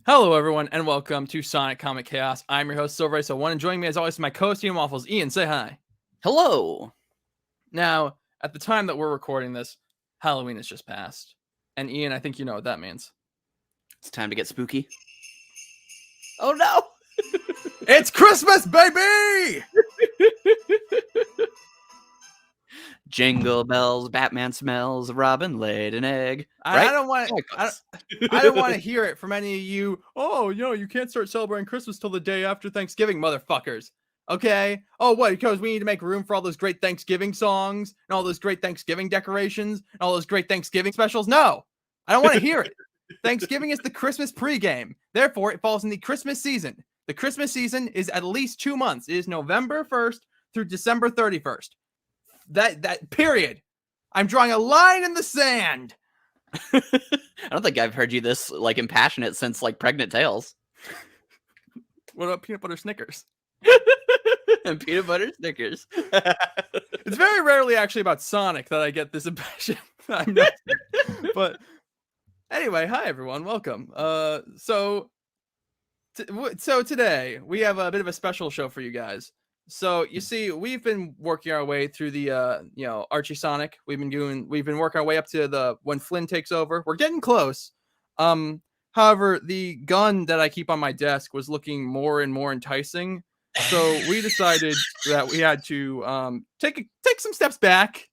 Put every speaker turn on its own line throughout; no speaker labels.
Hello, everyone, and welcome to Sonic Comic Chaos. I'm your host, Silver1, and joining me as always is my co-host, Ian Waffles. Ian, say hi.
Hello.
Now, at the time that we're recording this, Halloween has just passed. And Ian, I think you know what that means.
It's time to get spooky. Oh no!
It's Christmas, baby!
Jingle bells, Batman smells, Robin laid an egg.
I don't want to hear it from any of you. Oh, you can't start celebrating Christmas till the day after Thanksgiving, motherfuckers. Okay? Oh, what? Because we need to make room for all those great Thanksgiving songs and all those great Thanksgiving decorations and all those great Thanksgiving specials? No, I don't want to hear it. Thanksgiving is the Christmas pregame. Therefore, it falls in the Christmas season. The Christmas season is at least 2 months. It is November 1st through December 31st. That period. I'm drawing a line in the sand.
I don't think I've heard you this impassionate since Pregnant Tales.
What about peanut butter Snickers?
And peanut butter Snickers.
It's very rarely actually about Sonic that I get this impression. I'm not, but anyway, hi everyone, welcome. So today we have a bit of a special show for you guys. So you see, we've been working our way through the Archie Sonic. We've been working our way up to the when Flynn takes over. We're getting close. However, the gun that I keep on my desk was looking more and more enticing. So we decided that we had to take some steps back.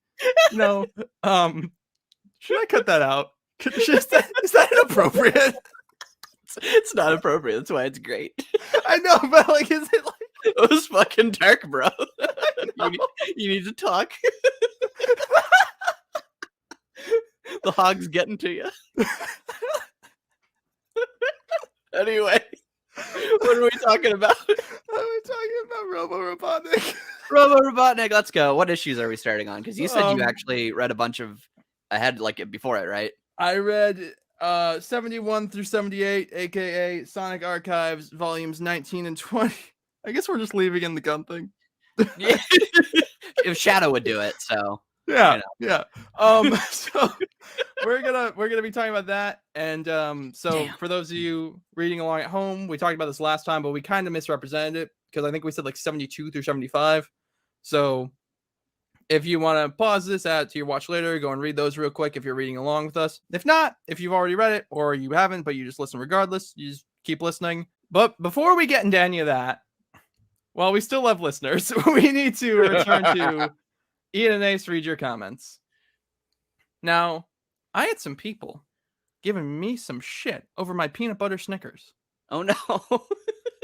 Should I cut that out? Is that inappropriate?
It's not appropriate. That's why it's great.
I know, but is it like?
It was fucking dark, bro. You need to talk. The hog's getting to you. Anyway, what are we talking about?
We're talking about Robotnik.
Robotnik, let's go. What issues are we starting on? Because you said you actually read a bunch of ahead before it, right?
I read 71 through 78, aka Sonic Archives, volumes 19 and 20. I guess we're just leaving in the gun thing.
Yeah. If Shadow would do it, so
yeah. So we're gonna be talking about that, and for those of you reading along at home, we talked about this last time, but we kind of misrepresented it because I think we said 72 through 75. So if you want to pause this, add it to your watch later, go and read those real quick if you're reading along with us. If not, if you've already read it or you haven't, but you just listen regardless, you just keep listening. But before we get into any of that, well, we still have listeners. We need to return to Ian and Ace read your comments. Now, I had some people giving me some shit over my peanut butter Snickers.
Oh no.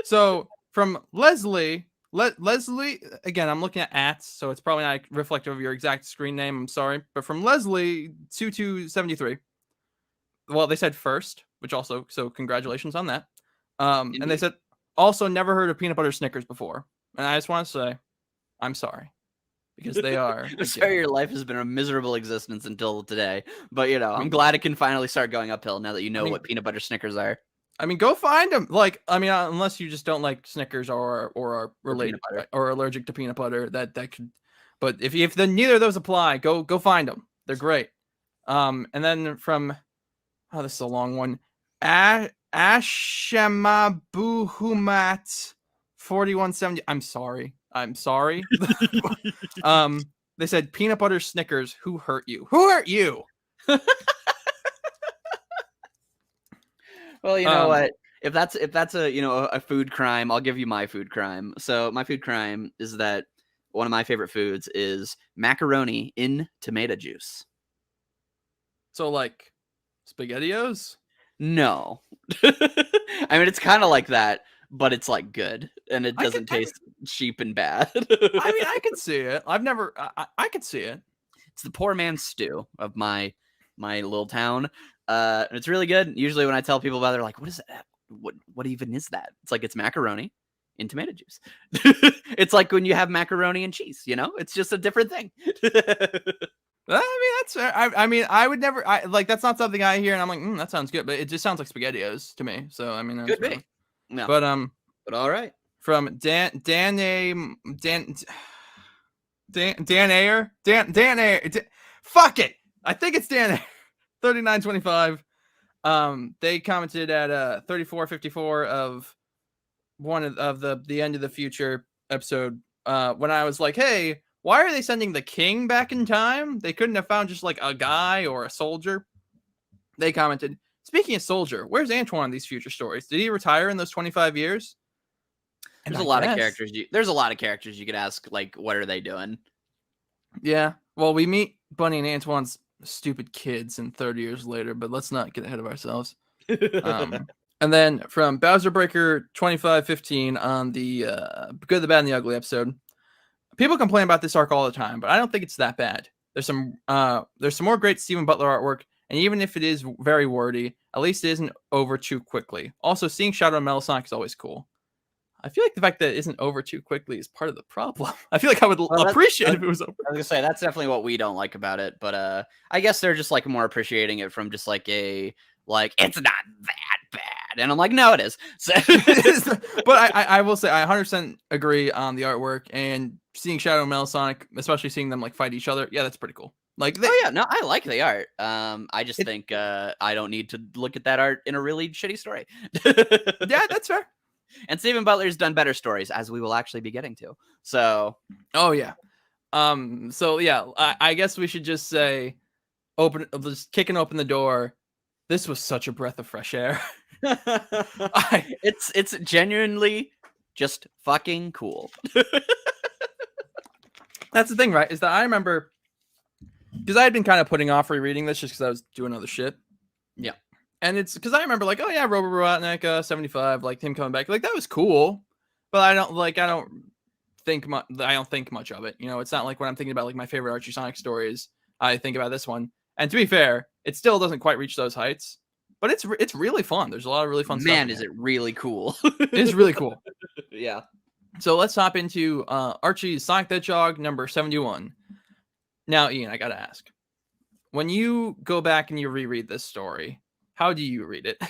So from Leslie, again, I'm looking at so it's probably not reflective of your exact screen name. I'm sorry, but from Leslie 2273. Well, they said first, which also, so congratulations on that. And they said also never heard of peanut butter Snickers before, and I just want to say, I'm sorry. Because they are.
I'm sorry your life has been a miserable existence until today. But, I'm glad it can finally start going uphill now that you know what peanut butter Snickers are.
I mean, go find them. Unless you just don't like Snickers or are related or allergic to peanut butter, that could. But if neither of those apply, go find them. They're great. And then from, this is a long one. Ashemabuhumat 4170. I'm sorry. They said peanut butter Snickers. Who hurt you?
Well, you know what? If that's a food crime, I'll give you my food crime. So my food crime is that one of my favorite foods is macaroni in tomato juice.
So like SpaghettiOs?
No. I mean, it's kind of like that, but it's good, and it doesn't taste cheap and bad.
I mean, I can see it. I could see it.
It's the poor man's stew of my little town. It's really good. Usually when I tell people about it, they're like, what is that? What even is that? It's macaroni in tomato juice. It's like when you have macaroni and cheese, it's just a different thing.
I mean, that's fair. I mean, I would never, that's not something I hear and I'm like, that sounds good, but it just sounds like SpaghettiOs to me. So, I mean,
could be. No.
But
all right.
From Dan Ayer. Fuck it. I think it's Dan Ayer. 3925. They commented at 3454 of one of the End of the Future episode, when I was like, hey, why are they sending the king back in time? They couldn't have found just like a guy or a soldier. They commented, speaking of soldier, where's Antoine in these future stories? Did he retire in those 25 years? And
There's a lot of characters. There's a lot of characters you could ask, like, what are they doing?
Yeah. Well, we meet Bunny and Antoine's stupid kids in 30 years later, but let's not get ahead of ourselves. And then from Bowser Breaker 2515 on the Good, the Bad, and the Ugly episode, people complain about this arc all the time, but I don't think it's that bad. There's some more great Stephen Butler artwork, and even if it is very wordy, at least it isn't over too quickly. Also, seeing Shadow and Metal Sonic is always cool. I feel like the fact that it isn't over too quickly is part of the problem. I feel like I would appreciate if it was over.
I was gonna say that's definitely what we don't like about it, but I guess they're just like more appreciating it from just like a like it's not that bad, and I'm like, no, it is. So
but I will say I 100% agree on the artwork, and seeing Shadow and Metal Sonic, especially seeing them like fight each other, yeah, that's pretty cool. Like,
oh yeah, no, I like the art. I just think I don't need to look at that art in a really shitty story.
Yeah, that's fair.
And Stephen Butler's done better stories, as we will actually be getting to. So,
oh yeah, so yeah, I guess we should just say, just kicking open the door. This was such a breath of fresh air.
It's genuinely just fucking cool.
That's the thing, right? Is that I remember, because I had been kind of putting off rereading this just because I was doing other shit.
Yeah.
And it's because I remember, like, oh yeah, Robotnik 75, like him coming back, like that was cool, but I don't think much of it. You know, it's not like when I'm thinking about like my favorite Archie Sonic stories, I think about this one. And to be fair, it still doesn't quite reach those heights, but it's really fun. There's a lot of really fun stuff.
Man, is it really cool?
It is really cool.
Yeah.
So let's hop into Archie's Sonic the Hedgehog number 71. Now, Ian, I gotta ask, when you go back and you reread this story, how do you read it?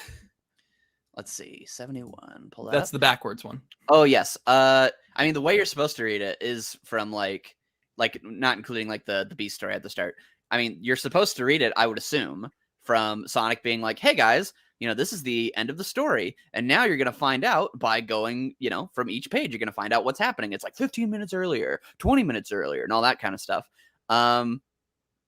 Let's see, 71. Pull that
That's
up.
the backwards one.
Oh yes. I mean, the way you're supposed to read it is from like not including like the beast story at the start. I mean, you're supposed to read it, I would assume, from Sonic being like, "Hey guys, you know, this is the end of the story, and now you're gonna find out by going, you know, from each page, you're gonna find out what's happening. It's like 15 minutes earlier, 20 minutes earlier, and all that kind of stuff."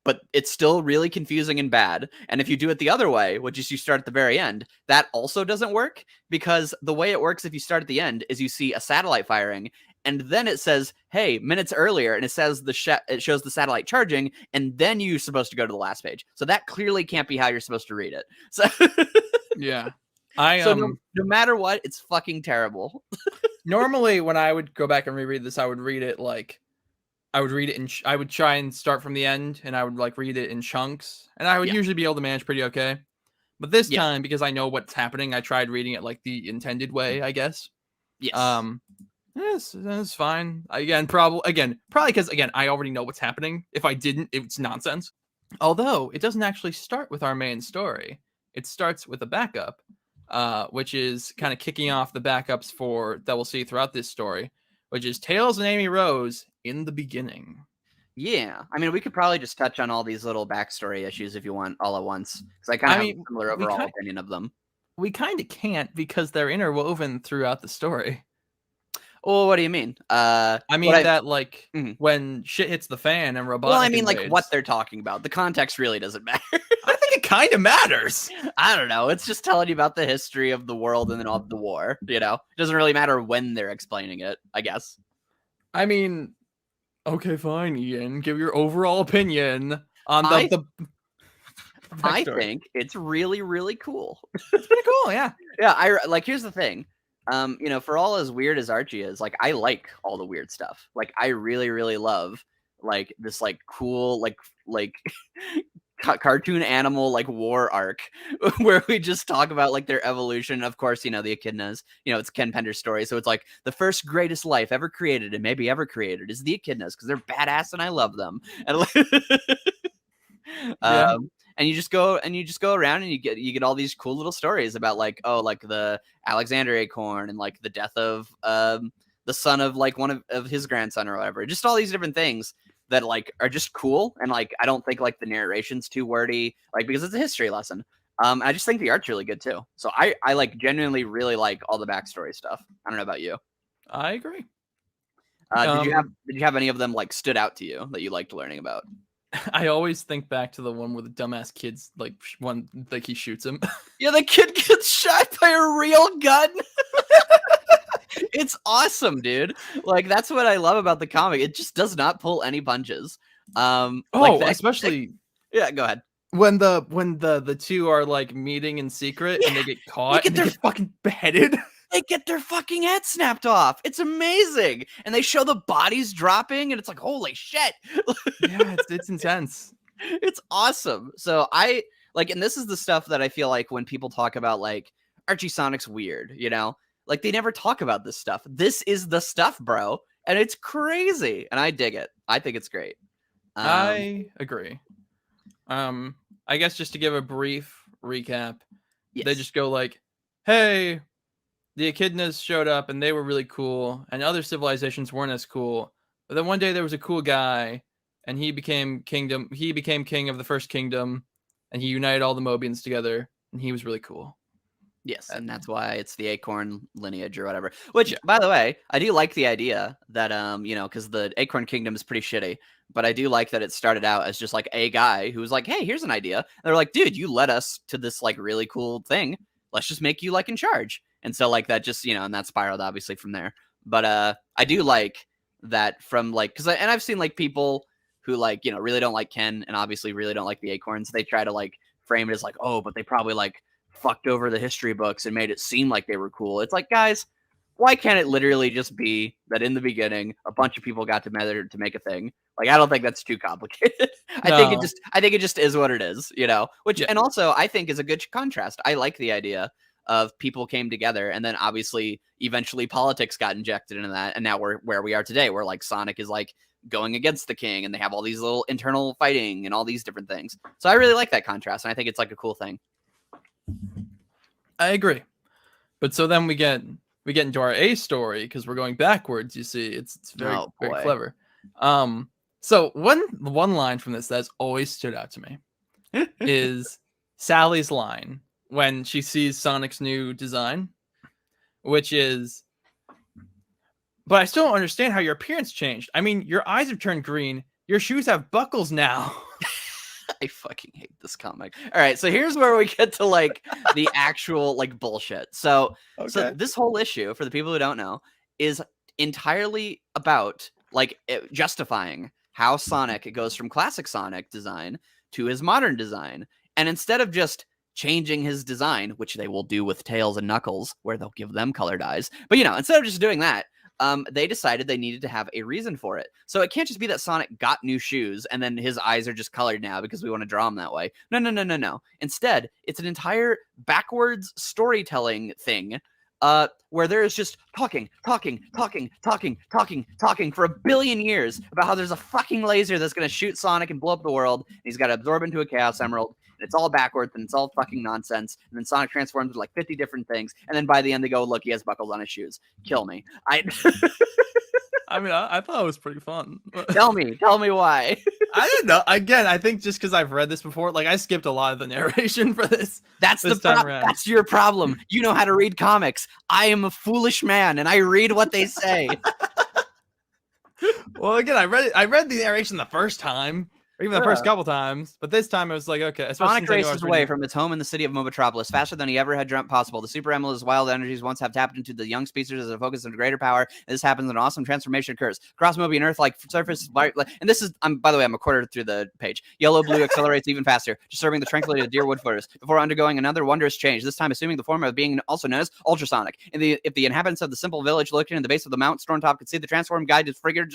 But it's still really confusing and bad. And if you do it the other way, which is you start at the very end, that also doesn't work, because the way it works if you start at the end is you see a satellite firing, and then it says, hey, minutes earlier, and it says it shows the satellite charging, and then you're supposed to go to the last page. So that clearly can't be how you're supposed to read it. So
yeah.
No matter what, it's fucking terrible.
Normally when I would go back and reread this, I would read it like I would try and start from the end, and I would like read it in chunks, and I would usually be able to manage pretty okay. But this time, because I know what's happening, I tried reading it like the intended way, I guess.
Yes.
Yes, that's fine. Probably because I already know what's happening. If I didn't, it's nonsense. Although it doesn't actually start with our main story. It starts with a backup, which is kind of kicking off the backups that we'll see throughout this story, which is Tails and Amy Rose in the beginning.
Yeah, I mean, we could probably just touch on all these little backstory issues if you want all at once, because I kind of have a similar overall opinion of them.
We kind of can't, because they're interwoven throughout the story.
Well, what do you mean?
I mean when shit hits the fan and Robotnik.
Well, I mean, like what they're talking about. The context really doesn't matter.
I think it kind of matters.
I don't know. It's just telling you about the history of the world and then of the war. You know, it doesn't really matter when they're explaining it, I guess.
I mean, okay, fine, Ian. Give your overall opinion on the
I think it's really, really cool.
It's pretty cool, yeah.
Yeah, here's the thing. You know, for all as weird as Archie is, like, I like all the weird stuff. Like, I really, really love like this like cool like cartoon animal like war arc where we just talk about like their evolution. Of course, you know, the echidnas, you know, it's Ken Pender's story, so it's like the first greatest life ever created and maybe ever created is the echidnas because they're badass and I love them. And and you just go around and you get all these cool little stories about like, oh, like the Alexander Acorn and like the death of the son of like one of his grandson or whatever. Just all these different things that like are just cool, and like I don't think like the narration's too wordy, like because it's a history lesson. I just think the art's really good too. So I like genuinely really like all the backstory stuff. I don't know about you.
I agree.
Did you have any of them like stood out to you that you liked learning about?
I always think back to the one where the dumbass kid's like he shoots him.
Yeah, the kid gets shot by a real gun. It's awesome, dude. Like that's what I love about the comic. It just does not pull any punches.
Especially
yeah. Go ahead.
When the two are like meeting in secret and they get caught and they get fucking beheaded.
They get their fucking head snapped off. It's amazing. And they show the bodies dropping and it's like, holy shit.
Yeah, it's intense.
It's awesome. So I like, and this is the stuff that I feel like when people talk about like Archie Sonic's weird, you know, like they never talk about this stuff. This is the stuff, bro. And it's crazy. And I dig it. I think it's great.
I agree. I guess just to give a brief recap, They just go like, hey, the echidnas showed up and they were really cool and other civilizations weren't as cool. But then one day there was a cool guy and he became king of the first kingdom and he united all the Mobians together and he was really cool.
Yes, and that's why it's the Acorn lineage or whatever. Which, by the way, I do like the idea that, you know, because the Acorn Kingdom is pretty shitty, but I do like that it started out as just like a guy who was like, hey, here's an idea. And they're like, dude, you led us to this like really cool thing. Let's just make you like in charge. And so like that just, you know, and that spiraled obviously from there. But I do like that from like, because and I've seen like people who like, you know, really don't like Ken and obviously really don't like the Acorns. They try to like frame it as like, oh, but they probably like fucked over the history books and made it seem like they were cool. It's like, guys, why can't it literally just be that in the beginning a bunch of people got together to make a thing? Like, I don't think that's too complicated. I think it just is what it is, you know. Which and also I think is a good contrast. I like the idea of people came together and then obviously eventually politics got injected into that, and now we're where we are today, where like Sonic is like going against the king and they have all these little internal fighting and all these different things. So I really like that contrast, and I think it's like a cool thing.
I agree. But so then we get into our A story because we're going backwards, you see. It's very very clever. So one line from this that's always stood out to me is Sally's line when she sees Sonic's new design, which is, but I still don't understand how your appearance changed. I mean, your eyes have turned green. Your shoes have buckles now.
I fucking hate this comic. All right, so here's where we get to like the actual like bullshit. So this whole issue, for the people who don't know, is entirely about like justifying how Sonic goes from classic Sonic design to his modern design. And instead of just changing his design, which they will do with Tails and Knuckles, where they'll give them colored eyes, but you know, instead of just doing that, they decided they needed to have a reason for it. So it can't just be that Sonic got new shoes and then his eyes are just colored now because we want to draw him that way. No. Instead, it's an entire backwards storytelling thing where there is just talking for a billion years about how there's a fucking laser that's going to shoot Sonic and blow up the world. And he's got to absorb into a Chaos Emerald. And it's all backwards and it's all fucking nonsense. And then Sonic transforms into like 50 different things. And then by the end they go, look, he has buckles on his shoes. Kill me.
I mean, I thought it was pretty fun.
Tell me why.
I don't know. Again, I think just because I've read this before, like I skipped a lot of the narration for this.
That's the problem. That's your problem. You know how to read comics. I am a foolish man, and I read what they say.
Well, again, I read the narration the first time. Or even the first couple times, but this time it was like, okay.
Sonic races away from its home in the city of Mobotropolis faster than he ever had dreamt possible. The Super Emerald's wild energies once have tapped into the young speedsters as a focus of greater power. And this happens, an awesome transformation occurs. Cross Mobian Earth like surface, and this is, by the way, I'm a quarter through the page. Yellow blue accelerates even faster, disturbing the tranquility of dear wood footers before undergoing another wondrous change. This time, assuming the form of being also known as Ultrasonic. If the inhabitants of the simple village located in the base of the Mount Stormtop could see the transformed guide disfigured,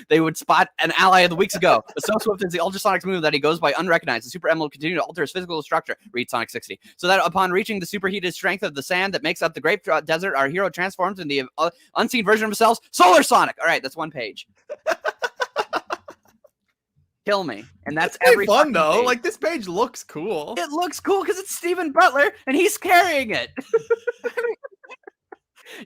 they would spot an ally of the weeks ago. But so swift is the Ultrasonic's move that he goes by unrecognized. The Super Emerald will continue to alter his physical structure. Read Sonic 60. So that upon reaching the superheated strength of the sand that makes up the Great Desert, our hero transforms into the unseen version of himself, Solar Sonic. All right, that's one page. Kill me. And that's every
fun though.
Page.
Like this page looks cool.
It looks cool because it's Stephen Butler and he's carrying it.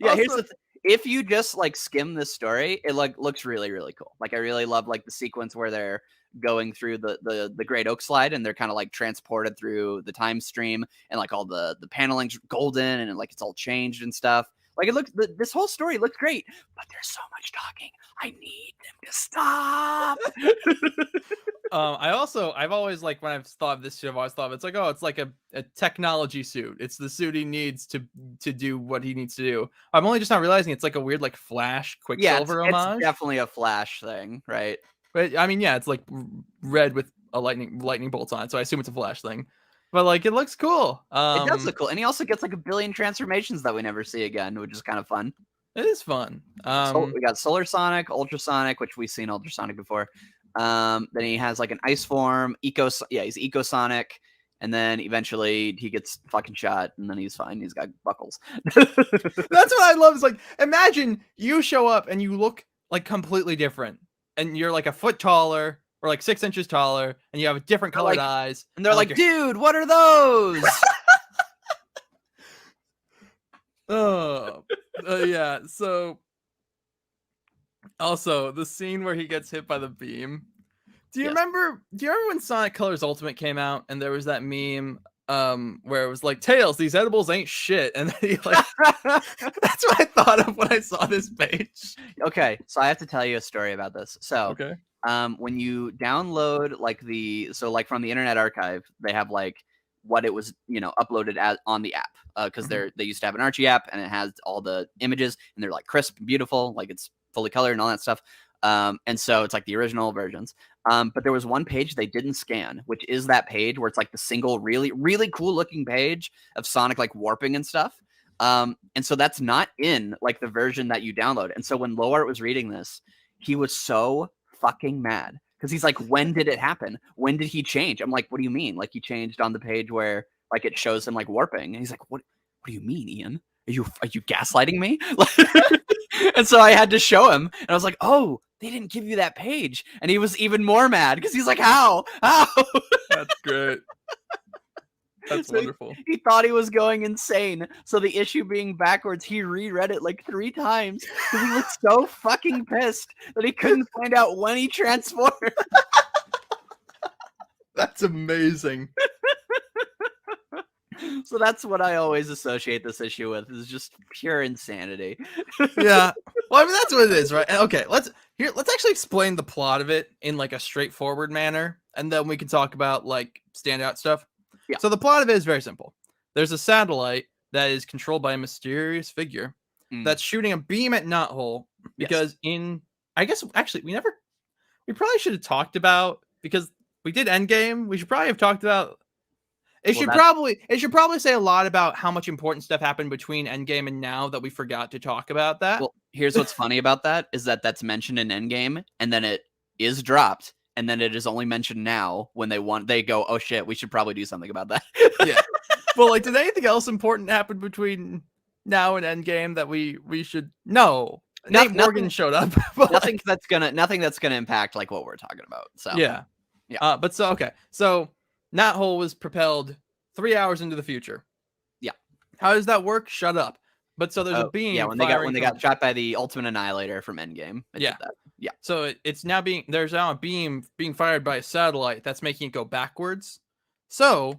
Yeah, also, if you just like skim this story, it like looks really, really cool. Like I really love like the sequence where they're going through the Great Oak Slide and they're kind of like transported through the time stream and like all the paneling's golden and like it's all changed and stuff. Like it looks, this whole story looks great, but there's so much talking. I need them to stop.
I've always like when I've thought of this shit, I've always thought of it's like, oh, it's like a technology suit. It's the suit he needs to do what he needs to do. I'm only just not realizing it's like a weird like Flash Quicksilver homage.
It's definitely a Flash thing, right?
But I mean, yeah, it's like red with a lightning bolts on it, so I assume it's a Flash thing. But like, it looks cool.
It does look cool, and he also gets like a billion transformations that we never see again, which is kind of fun.
It is fun.
So we got Solar Sonic, Ultrasonic, which we've seen Ultrasonic before. Then he has like an ice form, he's Ecosonic, and then eventually he gets fucking shot, and then he's fine. He's got buckles.
That's what I love. Is like, imagine you show up and you look like completely different, and you're like a foot taller or like 6 inches taller, and you have different colored eyes,
and they're like, dude, what are those?
Yeah. So also the scene where he gets hit by the beam. Do you remember when Sonic Colors Ultimate came out and there was that meme where it was like, Tails, these edibles ain't shit, and then he like that's what I thought of when I saw this page.
Okay, so I have to tell you a story about this. So
okay.
When you download like from the Internet Archive, they have like what it was, uploaded as on the app, because they used to have an Archie app and it has all the images and they're like crisp and beautiful, like it's fully colored and all that stuff. And so it's like the original versions. But there was one page they didn't scan, which is that page where it's like the single really, really cool looking page of Sonic like warping and stuff. And so that's not in like the version that you download. And so when Lowart was reading this, he was so fucking mad. Because he's like, when did it happen? When did he change? I'm like, what do you mean? Like he changed on the page where like it shows him like warping. And he's like, what do you mean, Ian? Are you gaslighting me? And so I had to show him. And I was like, oh, they didn't give you that page. And he was even more mad because he's like, how?
That's great. That's wonderful.
He thought he was going insane. So the issue being backwards, he reread it like 3 times because he was so fucking pissed that he couldn't find out when he transformed.
That's amazing.
So that's what I always associate this issue with, is just pure insanity.
Yeah. Well, I mean, that's what it is, right? Okay, let's actually explain the plot of it in like a straightforward manner, and then we can talk about like standout stuff. Yeah. So the plot of it is very simple. There's a satellite that is controlled by a mysterious figure that's shooting a beam at Knothole because I guess actually we probably should have talked about, because we did Endgame. We should probably have talked about it. Should probably say a lot about how much important stuff happened between Endgame and now that we forgot to talk about that.
Well, here's what's funny about that is that that's mentioned in Endgame and then it is dropped. And then it is only mentioned now when they go, oh shit, we should probably do something about that.
Yeah. Well, like, did anything else important happen between now and Endgame that we should know? Nate Morgan showed up.
Nothing that's gonna impact like what we're talking about. So
yeah. So Knothole was propelled 3 hours into the future. Yeah. How does that work? Shut up. But so there's a beam.
Yeah, when they got shot by the Ultimate Annihilator from Endgame.
Yeah. So it's now there's now a beam being fired by a satellite that's making it go backwards. So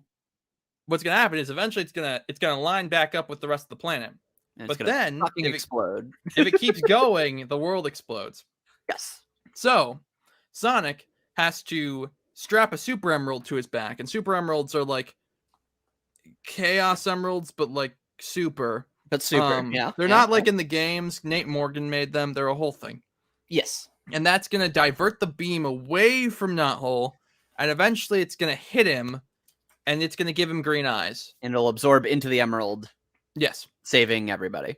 what's gonna happen is eventually it's gonna line back up with the rest of the planet. But then
explode.
If it keeps going, the world explodes.
Yes.
So Sonic has to strap a super emerald to his back, and super emeralds are like chaos emeralds, but like super.
But super,
They're not like in the games. Nate Morgan made them. They're a whole thing.
Yes.
And that's going to divert the beam away from Knothole, and eventually it's going to hit him, and it's going to give him green eyes.
And it'll absorb into the emerald.
Yes.
Saving everybody.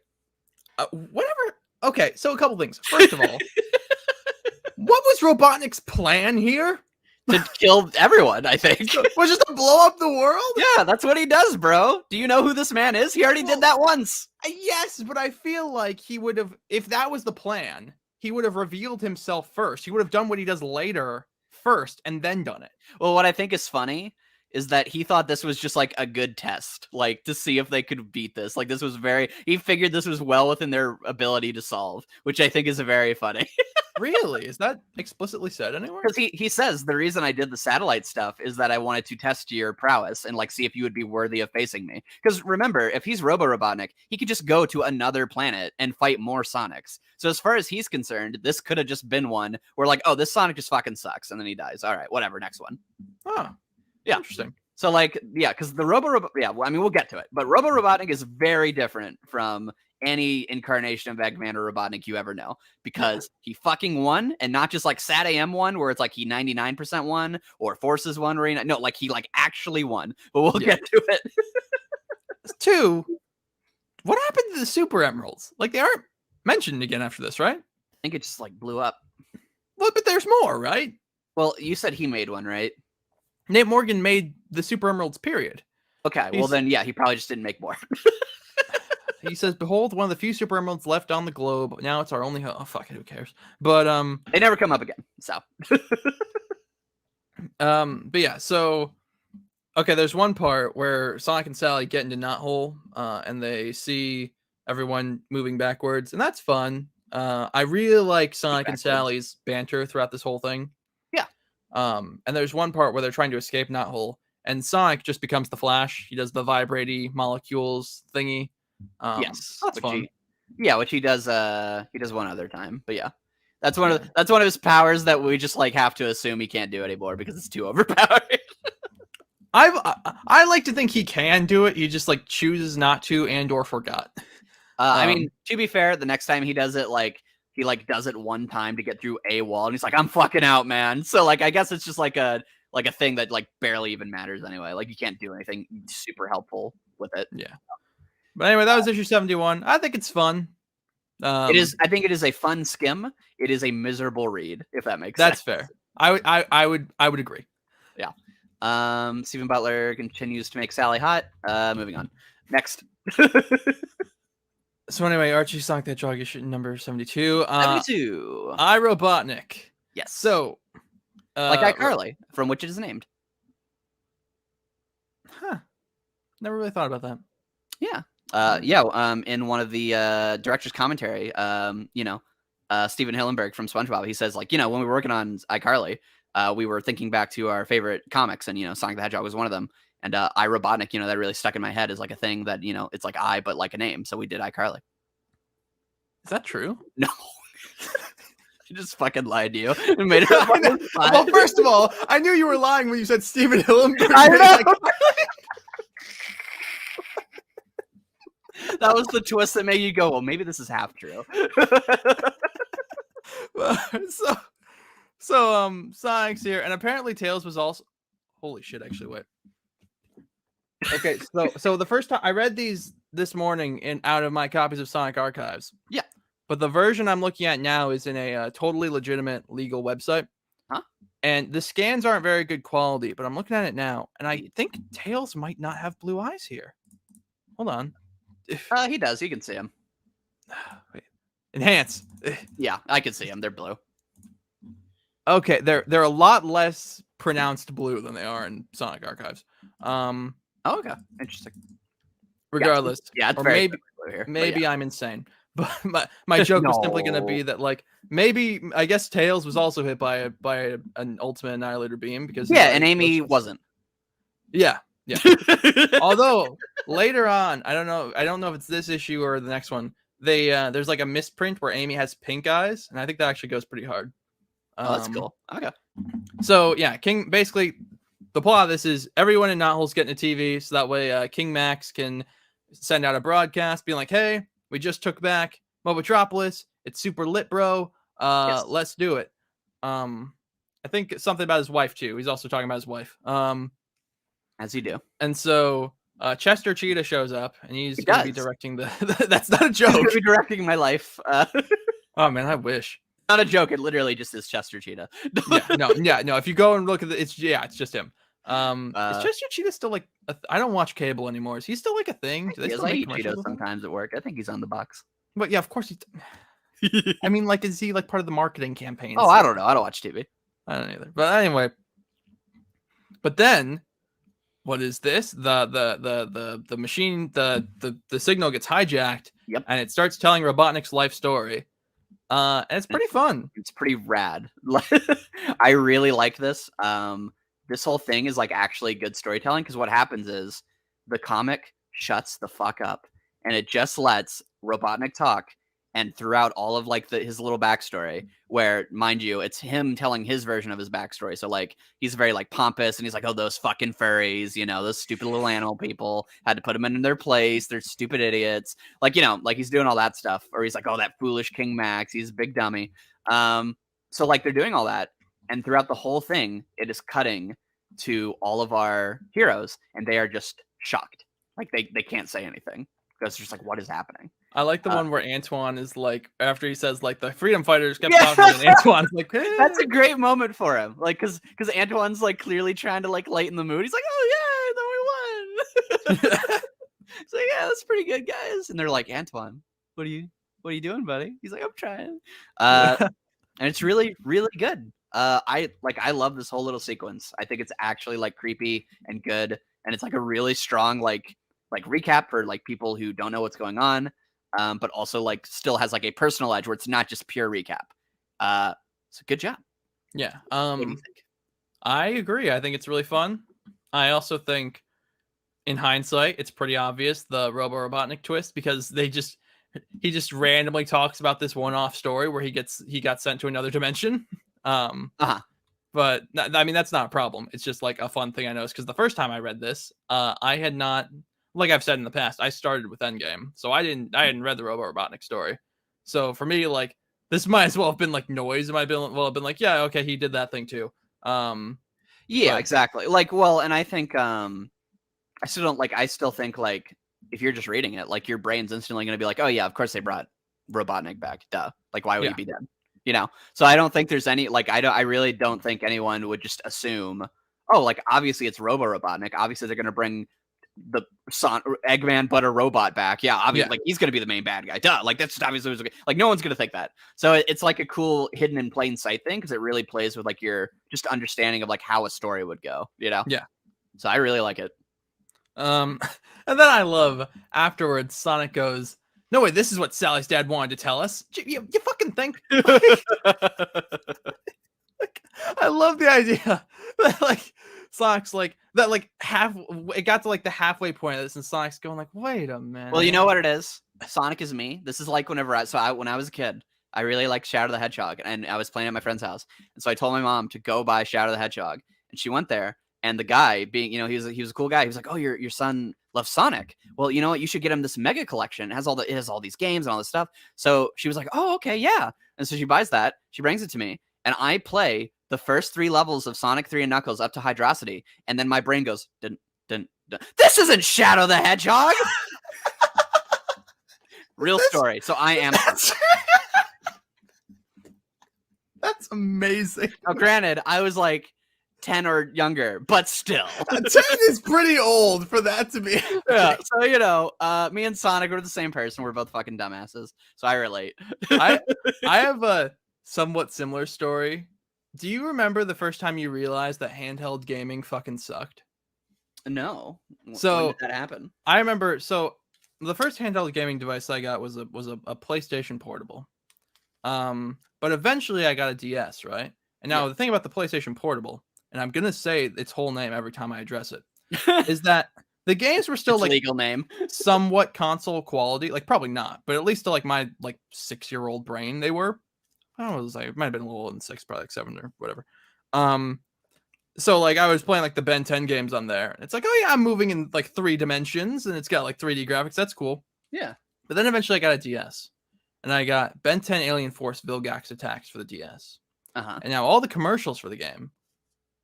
Whatever. Okay, so a couple things. First of all, what was Robotnik's plan here?
To kill everyone, I think.
Was just to blow up the world?
Yeah, that's what he does, bro. Do you know who this man is? He already did that once.
Yes, but I feel like he would have, if that was the plan, he would have revealed himself first. He would have done what he does later first and then done it.
Well, what I think is funny is that he thought this was just like a good test, like to see if they could beat this. Like this was he figured this was well within their ability to solve, which I think is very funny.
Really? Is that explicitly said anywhere?
Because he says the reason I did the satellite stuff is that I wanted to test your prowess and like see if you would be worthy of facing me. Because remember, if he's Robotnik, he could just go to another planet and fight more Sonics. So as far as he's concerned, this could have just been one where like, oh, this Sonic just fucking sucks, and then he dies. All right, whatever, next one.
Oh,
yeah,
interesting.
So like, yeah, because the yeah, well, I mean, we'll get to it, but Robotnik is very different from any incarnation of Eggman or Robotnik you ever know, because he fucking won, and not just like Sad AM won, where it's like he 99% won, or Forces won, or no, like he like actually won. But we'll get to it.
2, what happened to the Super Emeralds? Like they aren't mentioned again after this, right?
I think it just like blew up.
Well, but there's more, right?
Well, you said he made one, right?
Nate Morgan made the Super Emeralds, period.
Okay, well then, yeah, he probably just didn't make more.
He says, "Behold, one of the few Super Emeralds left on the globe. Now it's our only hope." Oh, fuck it, who cares? But
they never come up again. So,
but yeah, so okay, there's one part where Sonic and Sally get into Knothole, and they see everyone moving backwards, and that's fun. I really like Sonic and Sally's banter throughout this whole thing.
Yeah.
And there's one part where they're trying to escape Knothole, and Sonic just becomes the Flash. He does the vibraty molecules thingy.
Yes,
that's fun.
Which he does one other time, but yeah, that's one of his powers that we just like have to assume he can't do anymore because it's too overpowered.
I like to think he can do it. He just like chooses not to and or forgot.
I mean, to be fair, the next time he does it, like he like does it one time to get through a wall, and he's like, "I'm fucking out, man." So like, I guess it's just like a thing that like barely even matters anyway. Like you can't do anything super helpful with it.
Yeah. But anyway, that was issue 71. I think it's fun.
It is. I think it is a fun skim. It is a miserable read, if that makes sense.
That's fair. I would agree.
Yeah. Stephen Butler continues to make Sally hot. Moving on. Next.
So anyway, Archie Sonic the Hedgehog issue number 72.
72.
iRobotnik.
Yes.
So
like iCarly, from which it is named.
Huh. Never really thought about that.
Yeah. In one of the director's commentary, Steven Hillenberg from SpongeBob, he says, like, when we were working on iCarly, we were thinking back to our favorite comics, and Sonic the Hedgehog was one of them. And iRobotnik, that really stuck in my head as like a thing that, it's like I, but like a name. So we did iCarly.
Is that true?
No. She just fucking lied to you and made it.
Well, first of all, I knew you were lying when you said Steven Hillenberg.
I know. That was the twist that made you go, well, maybe this is half true.
So Sonic's here, and apparently Tails was also. Holy shit! Actually, wait. Okay, so the first time I read these this morning out of my copies of Sonic Archives.
Yeah.
But the version I'm looking at now is in a totally legitimate legal website.
Huh?
And the scans aren't very good quality, but I'm looking at it now, and I think Tails might not have blue eyes here. Hold on.
He does. You can see him.
Wait. Enhance.
Yeah, I can see him. They're blue.
Okay, they're a lot less pronounced blue than they are in Sonic Archives.
Okay, interesting.
Regardless,
yeah, it's
or
very blue here.
Maybe I'm insane. But my joke was simply going to be that, like, maybe I guess Tails was also hit by an Ultimate Annihilator beam because
and Amy wasn't.
Yeah. Although later on, I don't know if it's this issue or the next one. There's like a misprint where Amy has pink eyes, and I think that actually goes pretty hard.
Oh, that's cool. Okay.
So yeah, King basically the plot of this is everyone in Knothole's getting a TV, so that way King Max can send out a broadcast being like, "Hey, we just took back Mobotropolis. It's super lit, bro.
Yes.
Let's do it." I think something about his wife too. He's also talking about his wife.
As you do.
And so Chester Cheetah shows up, and he's going to be directing the. That's not a joke.
He's going to be directing my life.
Oh man, I wish.
Not a joke. It literally just is Chester Cheetah.
No. If you go and look at it's just him. Is Chester Cheetah still like? I don't watch cable anymore. Is he still like a thing? Do they still make
commercials Cheetos sometimes at work? I think he's on the box.
But yeah, of course he's. I mean, like, is he like part of the marketing campaign?
Oh, I don't know. I don't watch TV.
I don't either. But anyway. But then what is this? The machine, the signal gets hijacked,
Yep.
and it starts telling Robotnik's life story. And it's pretty fun.
It's pretty rad. I really like this. This whole thing is like actually good storytelling, because what happens is the comic shuts the fuck up and it just lets Robotnik talk. And throughout all of like his little backstory, where, mind you, it's him telling his version of his backstory. So like he's very like pompous, and he's like, "Oh, those fucking furries, you know, those stupid little animal people, had to put them in their place. They're stupid idiots." Like, you know, like he's doing all that stuff. Or he's like, "Oh, that foolish King Max, he's a big dummy." So like they're doing all that, and throughout the whole thing, it is cutting to all of our heroes, and they are just shocked. Like they can't say anything because it's just like, what is happening?
I like the one where Antoine is like, after he says like the freedom fighters kept talking, and Antoine's like, "Hey."
That's a great moment for him. Like, because Antoine's like clearly trying to like lighten the mood. He's like, "Oh yeah, then we won." It's like, "Yeah, that's pretty good, guys." And they're like, "Antoine, what are you doing, buddy?" He's like, "I'm trying." And it's really, really good. I love this whole little sequence. I think it's actually like creepy and good, and it's like a really strong like recap for like people who don't know what's going on. But also like still has like a personal edge where it's not just pure recap. So good job.
Yeah.
What do you think?
I agree. I think it's really fun. I also think, in hindsight, it's pretty obvious the Robotnik twist, because he just randomly talks about this one-off story where he got sent to another dimension. But I mean, that's not a problem. It's just like a fun thing I noticed, because the first time I read this, I had not, like I've said in the past, I started with Endgame, so I hadn't read the Robotnik story. So for me, like, this might as well have been like noise. It might have been like, yeah, okay, he did that thing too.
Yeah, exactly. Like, well, and I think I still think like if you're just reading it, like your brain's instantly going to be like, "Oh yeah, of course they brought Robotnik back. Duh. Like, why would he be dead?" You know? So I don't think there's any like I really don't think anyone would just assume, "Oh, like obviously it's Robotnik. Obviously they're going to bring the Eggman but a robot back." Yeah, obviously, like he's gonna be the main bad guy. Duh. Like that's obviously like no one's gonna think that. So it's like a cool hidden in plain sight thing, because it really plays with like your just understanding of like how a story would go. You know?
Yeah.
So I really like it.
And then I love afterwards, Sonic goes, "No way, this is what Sally's dad wanted to tell us." You fucking think? Like, I love the idea that like Sonic's like that, like it got to like the halfway point of this, and Sonic's going like, "Wait a minute."
Well, you know what it is? Sonic is me. This is like whenever when I was a kid, I really liked Shadow the Hedgehog, and I was playing at my friend's house, and so I told my mom to go buy Shadow the Hedgehog, and she went there, and the guy, being, you know, he was a cool guy. He was like, "Oh, your son loves Sonic. Well, you know what? You should get him this mega collection. It has all these games and all this stuff." So she was like, "Oh, okay, yeah." And so she buys that. She brings it to me, and I play the first 3 levels of Sonic 3 and Knuckles up to Hydrosity, and then my brain goes, dun. This isn't Shadow the Hedgehog. Real story. So I am.
That's amazing.
Now, granted, I was like 10 or younger, but still.
10 is pretty old for that to be.
Yeah. So, you know, me and Sonic were the same person. We're both fucking dumbasses. So I relate.
I have a somewhat similar story. Do you remember the first time you realized that handheld gaming fucking sucked?
No.
So
when did that happen?
I remember. So the first handheld gaming device I got was a PlayStation Portable. But eventually I got a DS, right? And now the thing about the PlayStation Portable, and I'm gonna say its whole name every time I address it, is that the games were still like
legal name,
somewhat console quality. Like probably not, but at least to like my like 6-year-old brain, they were. I don't know, it was like, it might have been a little older than 6, probably like 7 or whatever. So like I was playing like the Ben 10 games on there. It's like, oh yeah, I'm moving in like 3 dimensions, and it's got like 3D graphics. That's cool.
Yeah.
But then eventually I got a DS, and I got Ben 10 Alien Force Vilgax Attacks for the DS. And now all the commercials for the game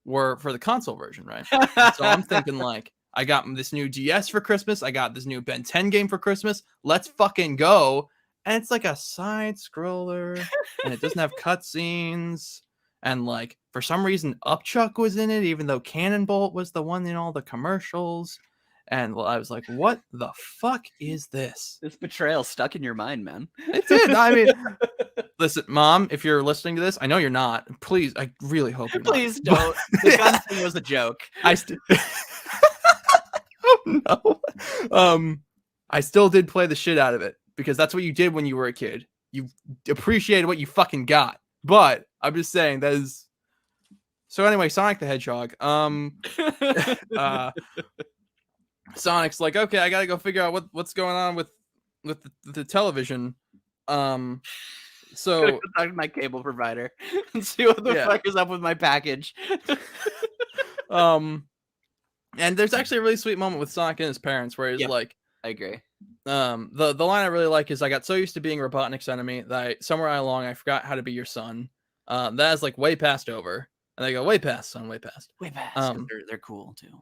were for the console version, right? So I'm thinking like, I got this new DS for Christmas. I got this new Ben 10 game for Christmas. Let's fucking go. And it's like a side scroller, and it doesn't have cutscenes. And like for some reason, Upchuck was in it, even though Cannonbolt was the one in all the commercials. And I was like, "What the fuck is this?"
This betrayal stuck in your mind, man.
It did. I mean, listen, Mom, if you're listening to this, I know you're not. Please, I really hope you're not.
Please don't. The gun thing was a joke.
No. I still did play the shit out of it because that's what you did when you were a kid. You appreciated what you fucking got. But I'm just saying that is. So anyway, Sonic the Hedgehog. Sonic's like, okay, I gotta go figure out what's going on with the television. So
talk to my cable provider and see what the fuck is up with my package.
And there's actually a really sweet moment with Sonic and his parents where he's like,
I agree.
The line I really like is, I got so used to being Robotnik's enemy that somewhere along I forgot how to be your son. That is like way past over. And they go, way past, son, way past.
Way past. They're cool too.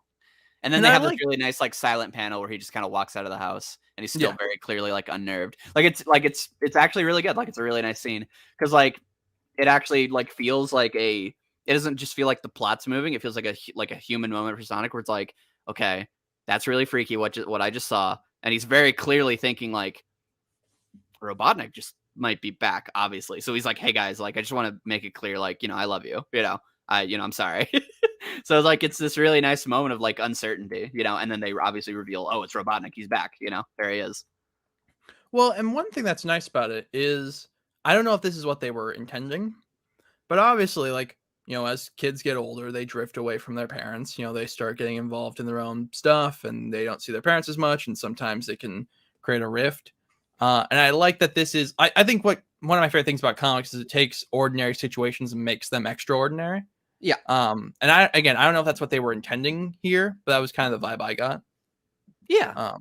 And then they have this really nice like silent panel where he just kind of walks out of the house and he's still very clearly like unnerved. It's actually really good. Like it's a really nice scene because like it actually like feels like it doesn't just feel like the plot's moving. It feels like a human moment for Sonic where it's like, okay, that's really freaky what I just saw. And he's very clearly thinking like Robotnik just might be back, obviously. So he's like, hey guys, like I just want to make it clear, like, I love you, I'm sorry. So like it's this really nice moment of like uncertainty, and then they obviously reveal, oh, it's Robotnik, he's back, there he is.
Well, and one thing that's nice about it is, I don't know if this is what they were intending, but obviously, like, as kids get older, they drift away from their parents. They start getting involved in their own stuff and they don't see their parents as much. And sometimes it can create a rift. And I like that this is, I think one of my favorite things about comics is it takes ordinary situations and makes them extraordinary.
Yeah.
And I don't know if that's what they were intending here, but that was kind of the vibe I got.
Yeah.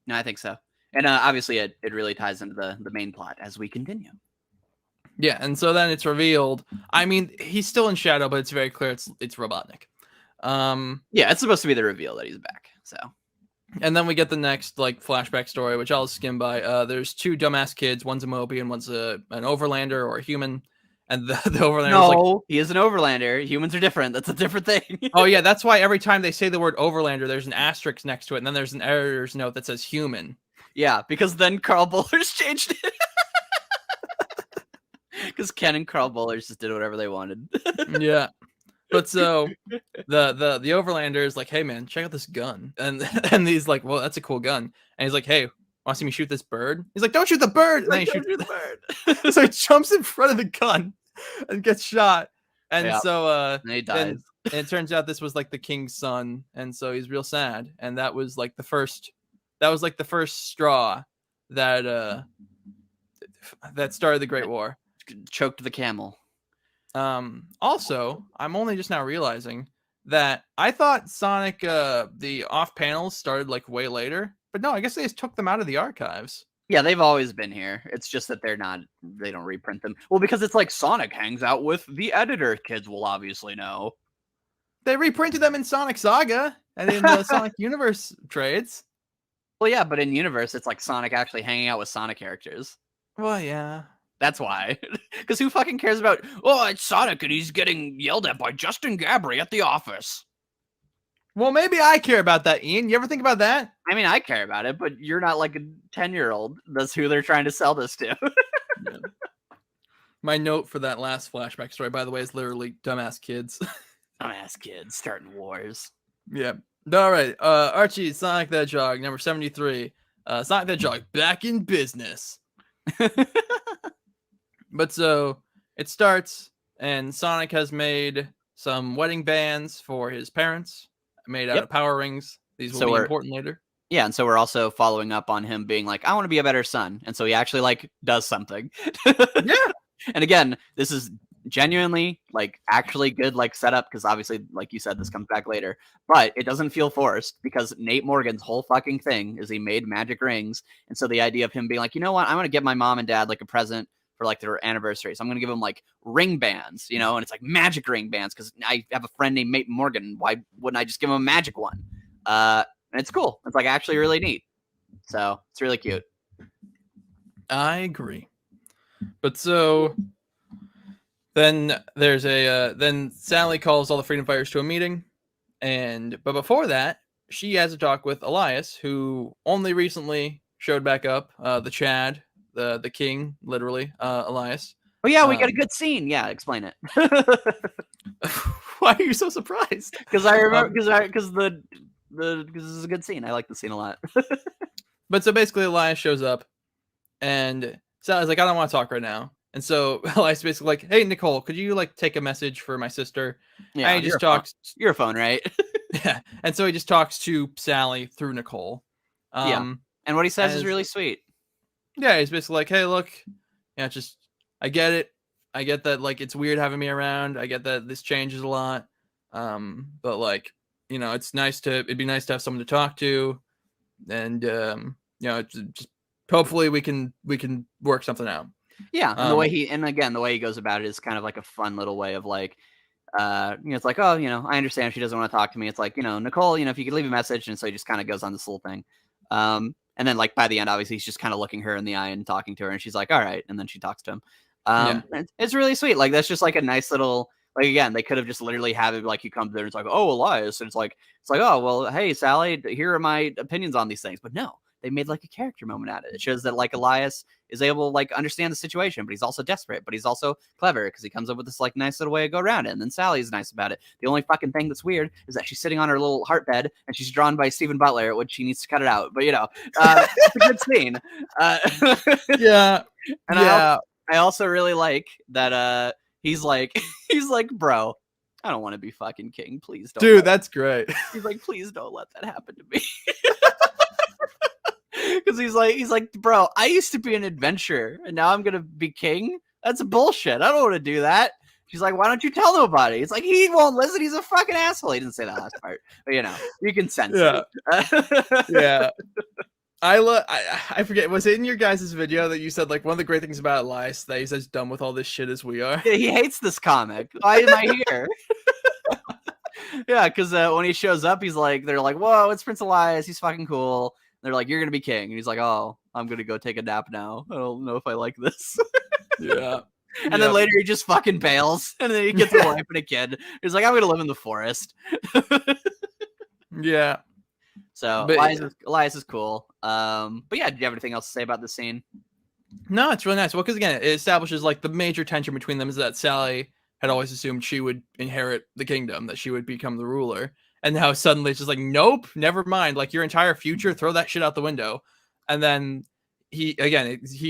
No, I think so. And obviously it really ties into the main plot as we continue.
Yeah, and so then it's revealed. I mean, he's still in shadow, but it's very clear it's Robotnik.
Yeah, it's supposed to be the reveal that he's back. So,
and then we get the next like flashback story, which I'll skim by. There's two dumbass kids. One's a Moby and one's an Overlander or a human. And the Overlander
he is an Overlander. Humans are different. That's a different thing.
Oh yeah, that's why every time they say the word Overlander, there's an asterisk next to it, and then there's an editor's note that says human.
Yeah, because then Carl Bollers changed it. Because Ken and Carl Bollers just did whatever they wanted.
Yeah. But so the Overlander is like, hey man, check out this gun. And he's like, well, that's a cool gun. And he's like, hey, want to see me shoot this bird? He's like, don't shoot the bird. And then he shoots the bird. So he jumps in front of the gun and gets shot. And so
and he dies.
And it turns out this was like the king's son. And so he's real sad. And that was like the first straw that started the Great War.
Choked the camel.
Also, I'm only just now realizing that I thought Sonic the off panels started like way later, but no, I guess they just took them out of the archives.
Yeah, they've always been here. It's just that they don't reprint them. Well, because it's like Sonic hangs out with the editor, kids will obviously know.
They reprinted them in Sonic Saga and in the Sonic Universe trades.
Well, yeah, but in Universe, it's like Sonic actually hanging out with Sonic characters.
Well, yeah.
That's why. Because who fucking cares about, oh, it's Sonic and he's getting yelled at by Justin Gabbry at the office.
Well, maybe I care about that, Ian. You ever think about that?
I mean, I care about it, but you're not like a 10-year-old. That's who they're trying to sell this to.
Yeah. My note for that last flashback story, by the way, is literally dumbass kids.
Dumbass kids starting wars.
Yeah. All right. Archie, Sonic the Hedgehog, number 73. Sonic the Hedgehog, back in business. But so it starts, and Sonic has made some wedding bands for his parents, made out of power rings. These will be important later.
Yeah, and so we're also following up on him being like, I want to be a better son. And so he actually like does something.
Yeah.
And again, this is genuinely like actually good like setup, because obviously, like you said, this comes back later. But it doesn't feel forced because Nate Morgan's whole fucking thing is he made magic rings. And so the idea of him being like, you know what, I'm going to get my mom and dad like a present for like their anniversary. So I'm going to give them like ring bands, and it's like magic ring bands because I have a friend named Nate Morgan. Why wouldn't I just give him a magic one? And it's cool. It's like actually really neat. So it's really cute.
I agree. But so then there's then Sally calls all the freedom fighters to a meeting. But before that, she has a talk with Elias, who only recently showed back up, the Chad, the king, literally, Elias.
Oh yeah, we got a good scene. Yeah, explain it.
Why are you so surprised?
Because I remember because because this is a good scene. I like the scene a lot.
But so basically, Elias shows up, and Sally's like, I don't want to talk right now. And so Elias basically like, hey, Nicole, could you like take a message for my sister?
Yeah,
And he just talks.
You're a phone, right?
Yeah. And so he just talks to Sally through Nicole.
Yeah. And what he says is really sweet.
Yeah, he's basically like, hey, look, just I get it. I get that like it's weird having me around. I get that this changes a lot. But like, it'd be nice to have someone to talk to. And just hopefully we can work something out.
Yeah, and the way he goes about it is kind of like a fun little way of like, it's like, oh, I understand she doesn't want to talk to me. It's like, Nicole, if you could leave a message, and so he just kind of goes on this little thing. And then like by the end, obviously he's just kind of looking her in the eye and talking to her, and she's like, all right, and then she talks to him. It's really sweet. Like that's just like a nice little. Like again, they could have just literally have it like he comes there and it's like, oh, Elias, and it's like, oh, well, hey, Sally, here are my opinions on these things. But no, they made like a character moment out of it. It shows that like Elias is able to like understand the situation, but he's also desperate, but he's also clever because he comes up with this like nice little way to go around it. And then Sally's nice about it. The only fucking thing that's weird is that she's sitting on her little heart bed and she's drawn by Stephen Butler, which she needs to cut it out. But it's a good scene.
Yeah.
And
yeah.
I also really like that he's like, bro, I don't want to be fucking king. Please don't.
Dude, that's great.
He's like, please don't let that happen to me. Because he's like, bro, I used to be an adventurer and now I'm going to be king. That's bullshit. I don't want to do that. She's like, why don't you tell nobody? It's like, he won't listen. He's a fucking asshole. He didn't say that last part, but you can sense it.
Yeah. I forget, was it in your guys' video that you said like one of the great things about Elias that he's as dumb with all this shit as we are?
Yeah, he hates this comic. Why am I here? Yeah, because when he shows up, they're like, whoa, it's Prince Elias. He's fucking cool. They're like, you're going to be king. And he's like, oh, I'm going to go take a nap now. I don't know if I like this.
Yeah.
And then later he just fucking bails. And then he gets a wife and a kid. He's like, I'm going to live in the forest.
Yeah.
So Elias is cool. But yeah, do you have anything else to say about this scene?
No, it's really nice. Well, because again, it establishes like the major tension between them is that Sally had always assumed she would inherit the kingdom, that she would become the ruler. And now suddenly it's just like, nope, never mind. Like your entire future, throw that shit out the window. And then he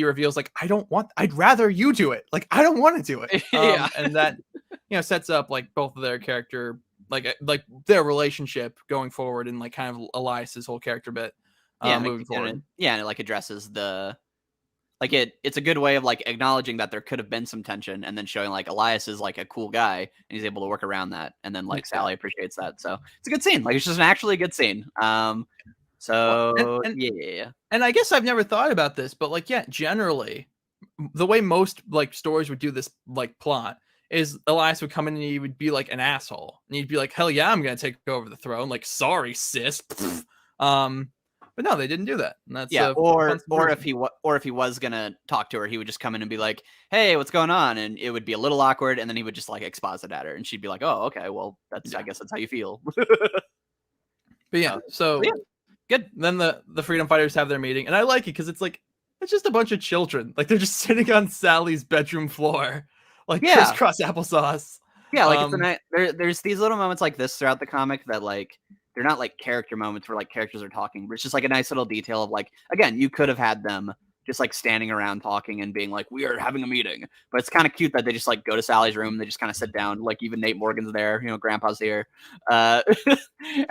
reveals like, I'd rather you do it. Like, I don't want to do it. And that, sets up like both of their character, like their relationship going forward and like kind of Elias's whole character bit moving forward.
And it like addresses the, like it's a good way of like acknowledging that there could have been some tension and then showing like Elias is like a cool guy and he's able to work around that. And then like Sally appreciates that. So it's a good scene. Like it's just an actually good scene. So yeah.
And I guess I've never thought about this, but like, yeah, generally the way most like stories would do this like plot is Elias would come in and he would be like an asshole and he'd be like, hell yeah, I'm going to take over the throne. Like, sorry, sis. But no, they didn't do that. And that's
or if he was gonna talk to her, he would just come in and be like, "Hey, what's going on?" And it would be a little awkward, and then he would just like exposit at her, and she'd be like, "Oh, okay, well, I guess that's how you feel."
But yeah, good. Then the freedom fighters have their meeting, and I like it because it's just a bunch of children, like they're just sitting on Sally's bedroom floor, like crisscross applesauce.
Yeah, like there's these little moments like this throughout the comic that like. They're not like character moments where like characters are talking, but it's just like a nice little detail of like, again, you could have had them just like standing around talking and being like, we are having a meeting, but it's kind of cute that they just like go to Sally's room. And they just kind of sit down. Like even Nate Morgan's there, grandpa's here. And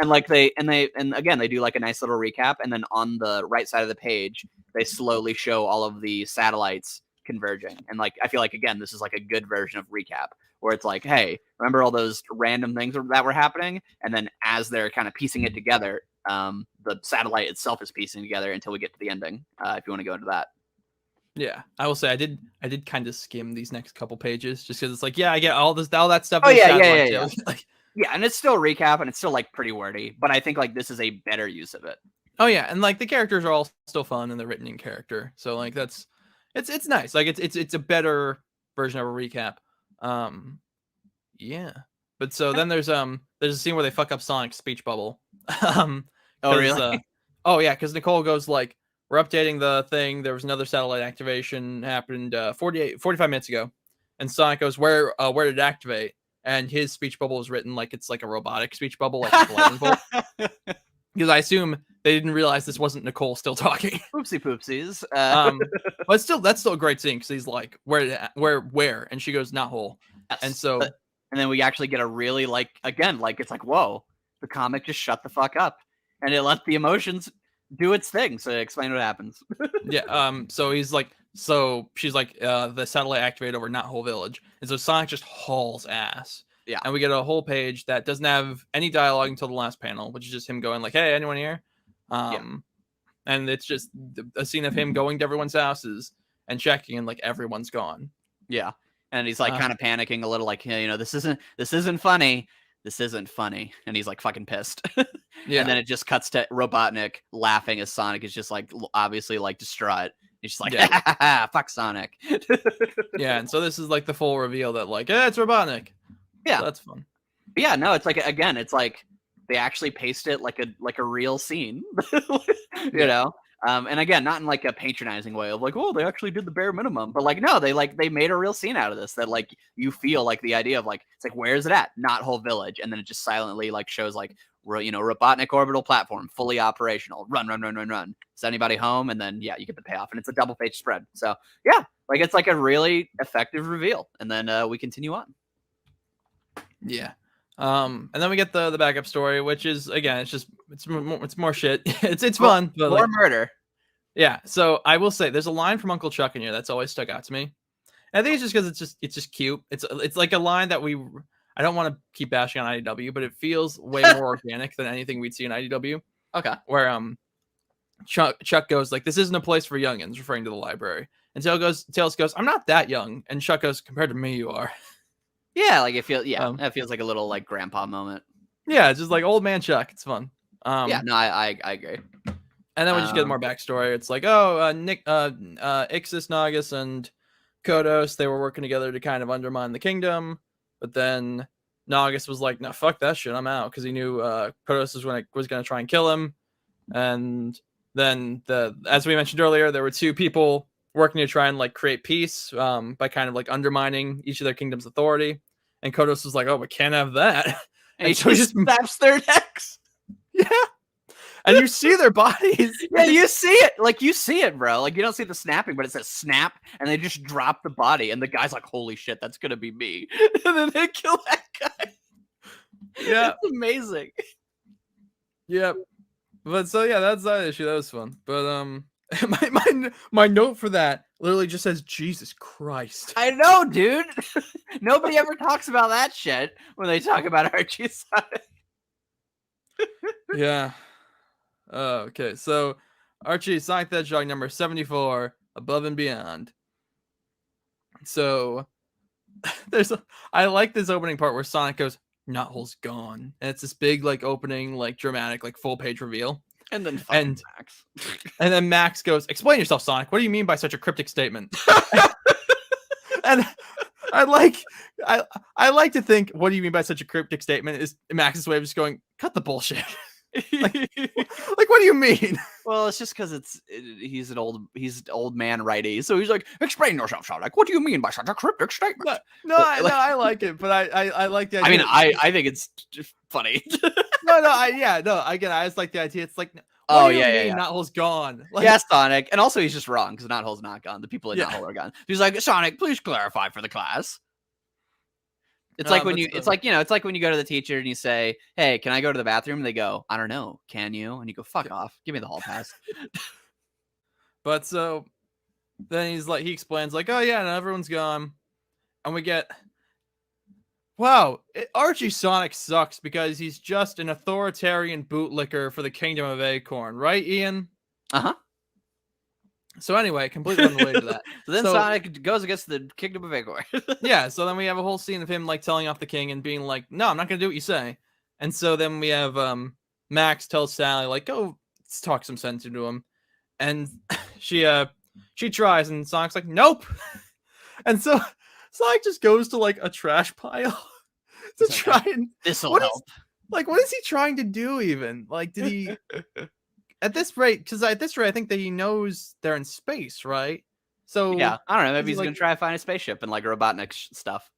like and again, they do like a nice little recap. And then on the right side of the page, they slowly show all of the satellites converging. And like, I feel like, again, this is like a good version of recap. Where it's like, hey, remember all those random things that were happening? And then as they're kind of piecing it together, the satellite itself is piecing together until we get to the ending. If you want to go into that.
Yeah, I will say I did kind of skim these next couple pages just because it's like, yeah, I get all that stuff.
Oh yeah. Like, yeah, and it's still recap and it's still like pretty wordy, but I think like this is a better use of it.
Oh yeah, and like the characters are all still fun and they're written in character, so like it's nice. Like it's a better version of a recap. Yeah, but so then there's a scene where they fuck up Sonic's speech bubble.
Oh really?
Because Nicole goes like, we're updating the thing. There was another satellite activation happened 45 minutes ago, and Sonic goes, where did it activate? And his speech bubble is written like it's like a robotic speech bubble, like a lightning bolt. because I assume they didn't realize this wasn't Nicole still talking.
Oopsie poopsies.
But still, that's still a great scene because he's like, where? And she goes, not whole.
Yes.
And so,
and then we actually get a really it's like, whoa, the comic just shut the fuck up, and it let the emotions do its thing. So explain what happens.
yeah. So he's like, so she's like, the satellite activated over not whole village, and so Sonic just hauls ass.
Yeah.
And we get a whole page that doesn't have any dialogue until the last panel, which is just him going like, hey, anyone here? And it's just a scene of him going to everyone's houses and checking, and like everyone's gone.
Yeah. And he's like kind of panicking a little, like, you know, this isn't funny. This isn't funny. And he's like fucking pissed.
Yeah.
And then it just cuts to Robotnik laughing as Sonic is just like obviously like distraught. He's just like, fuck Sonic.
Yeah. And so this is like the full reveal that like, it's Robotnik.
Yeah.
So that's fun.
But yeah, no, it's like, again, it's like they actually paced it like a real scene, you know? And again, not in like a patronizing way of like, oh, they actually did the bare minimum, but like, no, they made a real scene out of this that like you feel like the idea of like, it's like, where is it at? Not whole village. And then it just silently like shows like, you know, Robotnik orbital platform, fully operational, run. Is anybody home? And then, yeah, you get the payoff, and it's a double page spread. So yeah, like it's like a really effective reveal. And then we continue on.
Yeah. And then we get the backup story, which is, again, it's more shit. it's fun, but
more
like,
murder.
Yeah. So I will say there's a line from Uncle Chuck in here that's always stuck out to me. And I think it's just because it's just cute. It's like a line that I don't want to keep bashing on IDW, but it feels way more organic than anything we'd see in IDW.
Okay.
Where Chuck goes like, this isn't a place for youngins, referring to the library. And Tails goes, I'm not that young. And Chuck goes, compared to me, you are.
Yeah, like it feels. Yeah, that feels like a little like grandpa moment.
Yeah, it's just like old man Chuck. It's fun.
Yeah, no, I agree.
And then we just get more backstory. It's like, Nick, Ixis, Nagus, and Kodos, they were working together to kind of undermine the kingdom. But then Nagus was like, no, fuck that shit, I'm out, because he knew Kodos was going to try and kill him. And then as we mentioned earlier, there were two people working to try and like create peace by kind of like undermining each of their kingdom's authority. And Kodos was like, oh, we can't have that.
And he just snaps their necks.
Yeah. And you see their bodies.
Yeah, you see it. Like, you see it, bro. Like, you don't see the snapping, but it says snap, and they just drop the body, and the guy's like, holy shit, that's gonna be me. And then they kill that guy. Yeah. It's amazing.
Yep. But so, yeah, that's that issue. That was fun. But, my note for that literally just says, Jesus Christ.
I know, dude. Nobody ever talks about that shit when they talk about Archie Sonic.
Yeah. Okay, so Archie, Sonic the Hedgehog number 74, Above and Beyond. So I like this opening part where Sonic goes, Knothole's gone. And it's this big like opening, like dramatic, like full page reveal.
And then Max.
And then Max goes, explain yourself, Sonic. What do you mean by such a cryptic statement? And I like to think, what do you mean by such a cryptic statement? Is Max's way of just going, cut the bullshit. like, what do you mean?
Well, it's just because he's old man righty, so he's like, explain yourself, Sonic. What do you mean by such a cryptic statement?
I like it, but I like the idea.
I mean, I think it's just funny.
Again, I just like the idea. It's like, Knothole's gone. Like,
yeah, Sonic, and also he's just wrong because Knothole's not gone. The people in Knothole are gone. He's like, Sonic, please clarify for the class. It's like when it's like when you go to the teacher and you say, hey, can I go to the bathroom? And they go, I don't know. Can you? And you go, fuck off. Give me the hall pass.
But so then he explains like, oh yeah, no, everyone's gone. And we get, wow, Archie Sonic sucks because he's just an authoritarian bootlicker for the Kingdom of Acorn. Right, Ian?
Uh-huh.
So anyway, completely unrelated to that.
So then Sonic goes against the Kingdom of Acorn.
Yeah, so then we have a whole scene of him like telling off the king and being like, no, I'm not gonna do what you say. And so then we have Max tells Sally, like, go talk some sense into him. And she tries, and Sonic's like, nope. And so Sonic just goes to like a trash pile to try and
this'll help.
What is he trying to do even? Like, did he at this rate, I think that he knows they're in space, right? So
yeah, I don't know. Maybe he's gonna try to find a spaceship and like Robotnik stuff.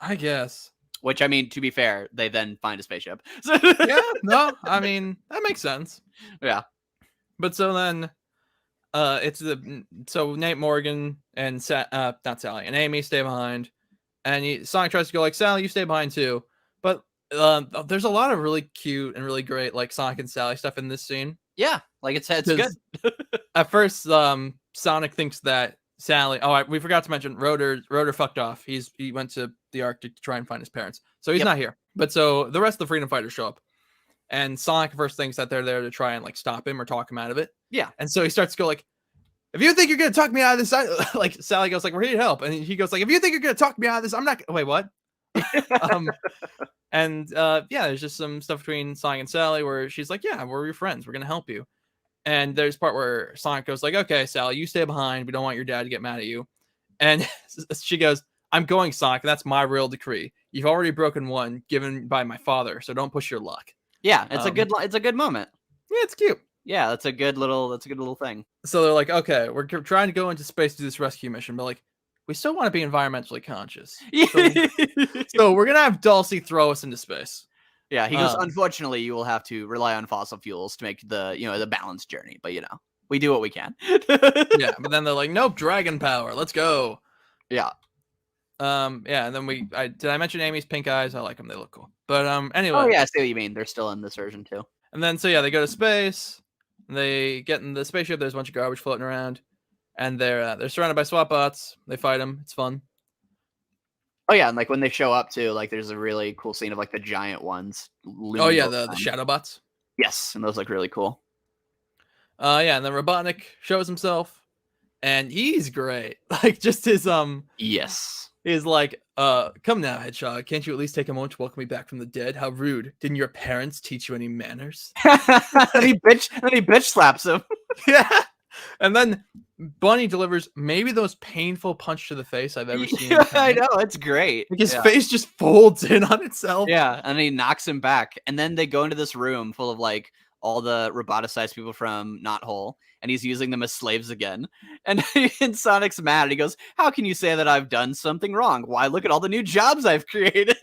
I guess.
Which, I mean, to be fair, they then find a spaceship. So,
Yeah, no, I mean that makes sense.
yeah.
But so then, so Nate Morgan and not Sally and Amy stay behind, and Sonic tries to go like, Sally, you stay behind too. But there's a lot of really cute and really great like Sonic and Sally stuff in this scene.
Yeah, like it's good.
At first, Sonic thinks that Sally. Oh, we forgot to mention Rotor fucked off. He went to the Arctic to try and find his parents, so he's not here. But so the rest of the Freedom Fighters show up, and Sonic first thinks that they're there to try and like stop him or talk him out of it.
Yeah,
and so he starts to go like, if you think you're gonna talk me out of this, like Sally goes like, we're here to help, and he goes like, if you think you're gonna talk me out of this, I'm not. Wait, what? There's just some stuff between Sonic and Sally where she's like, yeah, we're your friends, we're gonna help you. And there's part where Sonic goes like, okay, Sally, you stay behind. We don't want your dad to get mad at you. And she goes, I'm going, Sonic. That's my real decree. You've already broken one given by my father, so don't push your luck.
Yeah, it's a good moment.
Yeah, it's cute.
Yeah, that's a good little thing.
So they're like, okay, we're trying to go into space to do this rescue mission, but like, we still want to be environmentally conscious. So we're gonna have Dulcie throw us into space.
Yeah, he goes, unfortunately, you will have to rely on fossil fuels to make the balanced journey, but we do what we can.
Yeah, but then they're like, nope, dragon power, let's go.
Yeah.
And then did I mention Amy's pink eyes? I like them, they look cool. But anyway.
Oh yeah, I see what you mean. They're still in this version too.
And then they go to space, they get in the spaceship, there's a bunch of garbage floating around, and they're surrounded by SWAT bots. They fight them, it's fun.
Oh yeah, and like when they show up too, like there's a really cool scene of like the giant ones.
Oh yeah, the shadow bots.
Yes, and those look really cool.
And then Robotnik shows himself, and he's great. Like just his
yes,
is like come now, Hedgehog. Can't you at least take a moment to welcome me back from the dead? How rude! Didn't your parents teach you any manners?
and he bitch slaps him.
Yeah. And then Bunny delivers maybe the most painful punch to the face I've ever seen.
I know, it's great.
Like his face just folds in on itself.
Yeah, and he knocks him back. And then they go into this room full of like all the roboticized people from Not Whole, and he's using them as slaves again. And Sonic's mad. And he goes, how can you say that I've done something wrong? Why, look at all the new jobs I've created.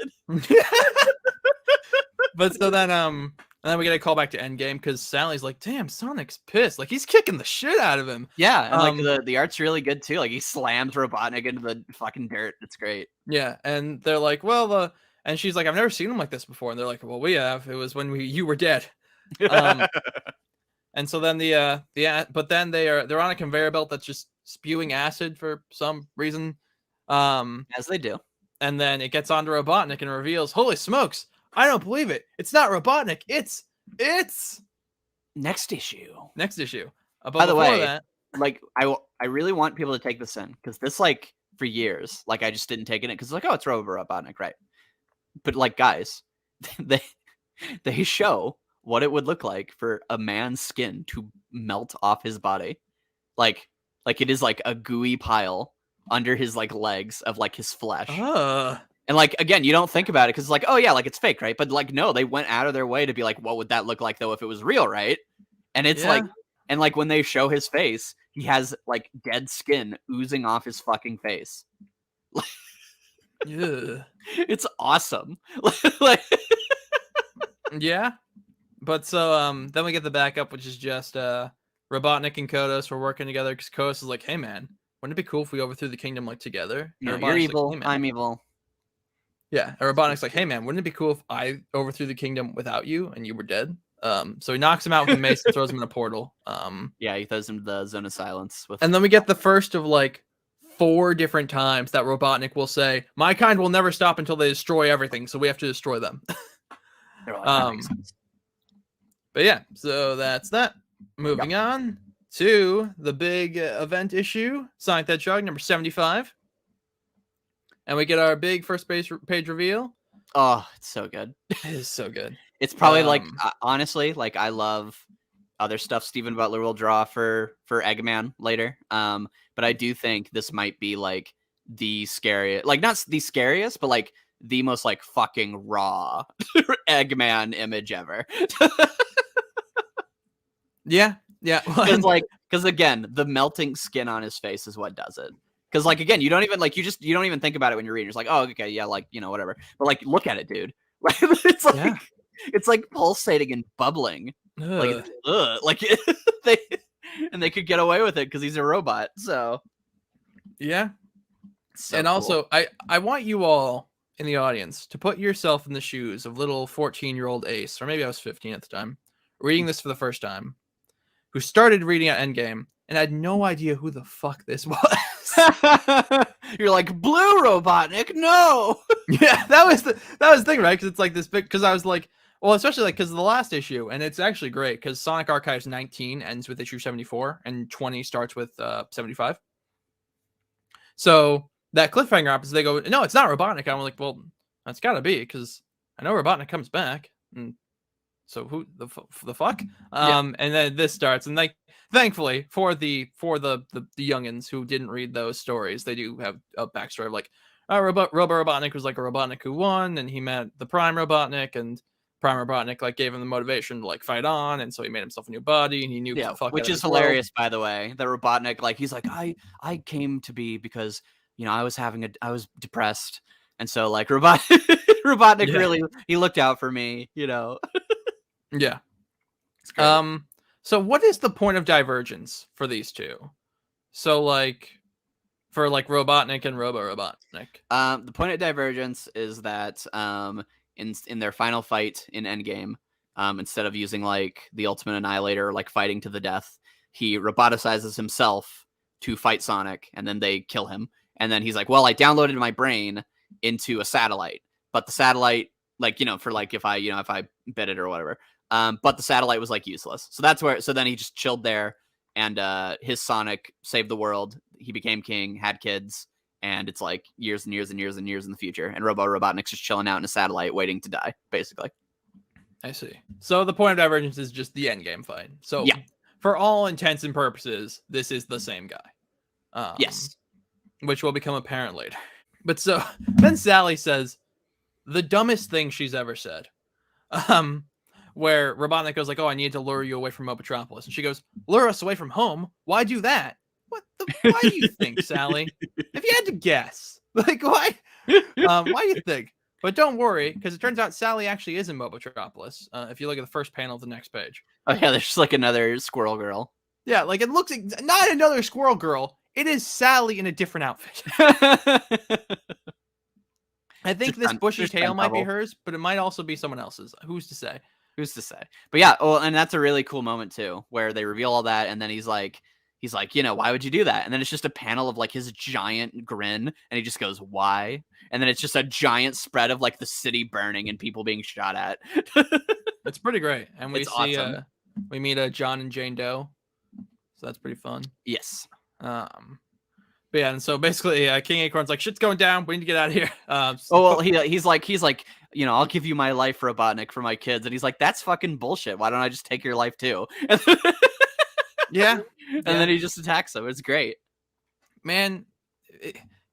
But so then and then we get a call back to Endgame because Sally's like, damn, Sonic's pissed. Like, he's kicking the shit out of him.
Yeah, and like the art's really good too. Like, he slams Robotnik into the fucking dirt. It's great.
Yeah, and they're like, well, and she's like, I've never seen him like this before. And they're like, well, we have. It was when you were dead. And so then but then they're on a conveyor belt that's just spewing acid for some reason.
As they do.
And then it gets onto Robotnik and reveals, holy smokes, I don't believe it. It's not Robotnik. It's
next issue.
By the way,
like I really want people to take this in because this, like, for years, like I just didn't take it in because like, oh, it's Robotnik, right? But like, guys, they show what it would look like for a man's skin to melt off his body, like it is like a gooey pile under his like legs of like his flesh. And like, again, you don't think about it because it's like, oh yeah, like it's fake, right? But like, no, they went out of their way to be like, what would that look like though if it was real, right? And it's like, and like when they show his face, he has like dead skin oozing off his fucking face.
Yeah,
it's awesome. Like,
yeah, but so then we get the backup, which is just Robotnik and Kodos were working together because Kodos is like, hey man, wouldn't it be cool if we overthrew the kingdom like together?
No, you're evil.
Like, hey,
I'm evil.
Yeah, and Robotnik's like, hey man, wouldn't it be cool if I overthrew the kingdom without you and you were dead? So he knocks him out with a mace and throws him in a portal.
Yeah, he throws him to the zone of silence.
And then we get the first of like 4 different times that Robotnik will say, my kind will never stop until they destroy everything, so we have to destroy them. But yeah, so that's that. Moving on to the big event issue, Sonic the Hedgehog number 75. And we get our big first page reveal.
Oh, it's so good.
It is so good.
It's probably like, honestly, like I love other stuff Stephen Butler will draw for Eggman later. But I do think this might be like the scariest, like not the scariest, but like the most like fucking raw Eggman image ever. Yeah. Because again, the melting skin on his face is what does it. Because like again, you don't even like you don't even think about it when you're reading. It's like, oh, okay, yeah, like whatever. But like, look at it, dude. It's like pulsating and bubbling. Like
Ugh.
like they they could get away with it because he's a robot. So
Yeah.
so
And
cool.
also, I want you all in the audience to put yourself in the shoes of little 14-year-old Ace, or maybe I was 15 at the time, reading this for the first time, who started reading at Endgame and had no idea who the fuck this was.
You're like, Blue Robotnik, no.
Yeah, that was the thing, right? Because it's like this big. Because I was like, well, especially like because of the last issue, and it's actually great because Sonic Archives 19 ends with issue 74, and 20 starts with 75. So that cliffhanger happens. They go, no, it's not Robotnik. I'm like, well, that's got to be because I know Robotnik comes back, and so who the fuck? And then this starts, and like, thankfully for the youngins who didn't read those stories, they do have a backstory of like, Robotnik was like a Robotnik who won, and he met the Prime Robotnik, and Prime Robotnik like gave him the motivation to like fight on, and so he made himself a new body, and he knew the fuck.
Which is hilarious, by the way. The Robotnik, like he's like, I came to be because I was depressed, and so like Robotnik really he looked out for me,
Yeah.
It's great.
So what is the point of divergence for these two? So like for like Robotnik and Robotnik.
The point of divergence is that in their final fight in Endgame, instead of using like the Ultimate Annihilator, like fighting to the death, he roboticizes himself to fight Sonic, and then they kill him. And then he's like, well, I downloaded my brain into a satellite, but the satellite, like, for like if I bit it or whatever, but the satellite was like useless. So that's where, so then he just chilled there, and his Sonic saved the world. He became king, had kids, and it's like years and years and years and years in the future. And Robotnik's just chilling out in a satellite waiting to die, basically.
I see. So the point of divergence is just the Endgame fight. So for all intents and purposes, this is the same guy.
Yes.
Which will become apparent later. But so then Sally says the dumbest thing she's ever said. Where Robotnik goes like, oh, I need to lure you away from Mobotropolis. And she goes, lure us away from home? Why do that? Why do you think, Sally? If you had to guess, like, why? Why do you think? But don't worry, because it turns out Sally actually is in Mobotropolis. If you look at the first panel of the next page.
Oh yeah, there's like another squirrel girl.
Yeah, like it looks like not another squirrel girl. It is Sally in a different outfit. I think this bushy tail might be hers, but it might also be someone else's. Who's to say?
Who's to say? But yeah, well, and that's a really cool moment too, where they reveal all that, and then he's like, why would you do that? And then it's just a panel of like his giant grin, and he just goes, why? And then it's just a giant spread of like the city burning and people being shot at.
It's pretty great, and we
awesome.
We meet John and Jane Doe, so that's pretty fun.
Yes.
But yeah, and so basically, King Acorn's like, shit's going down. We need to get out of here.
He's like, I'll give you my life, Robotnik, for my kids. And he's like, that's fucking bullshit. Why don't I just take your life too?
Yeah.
And then he just attacks him. It's great.
Man,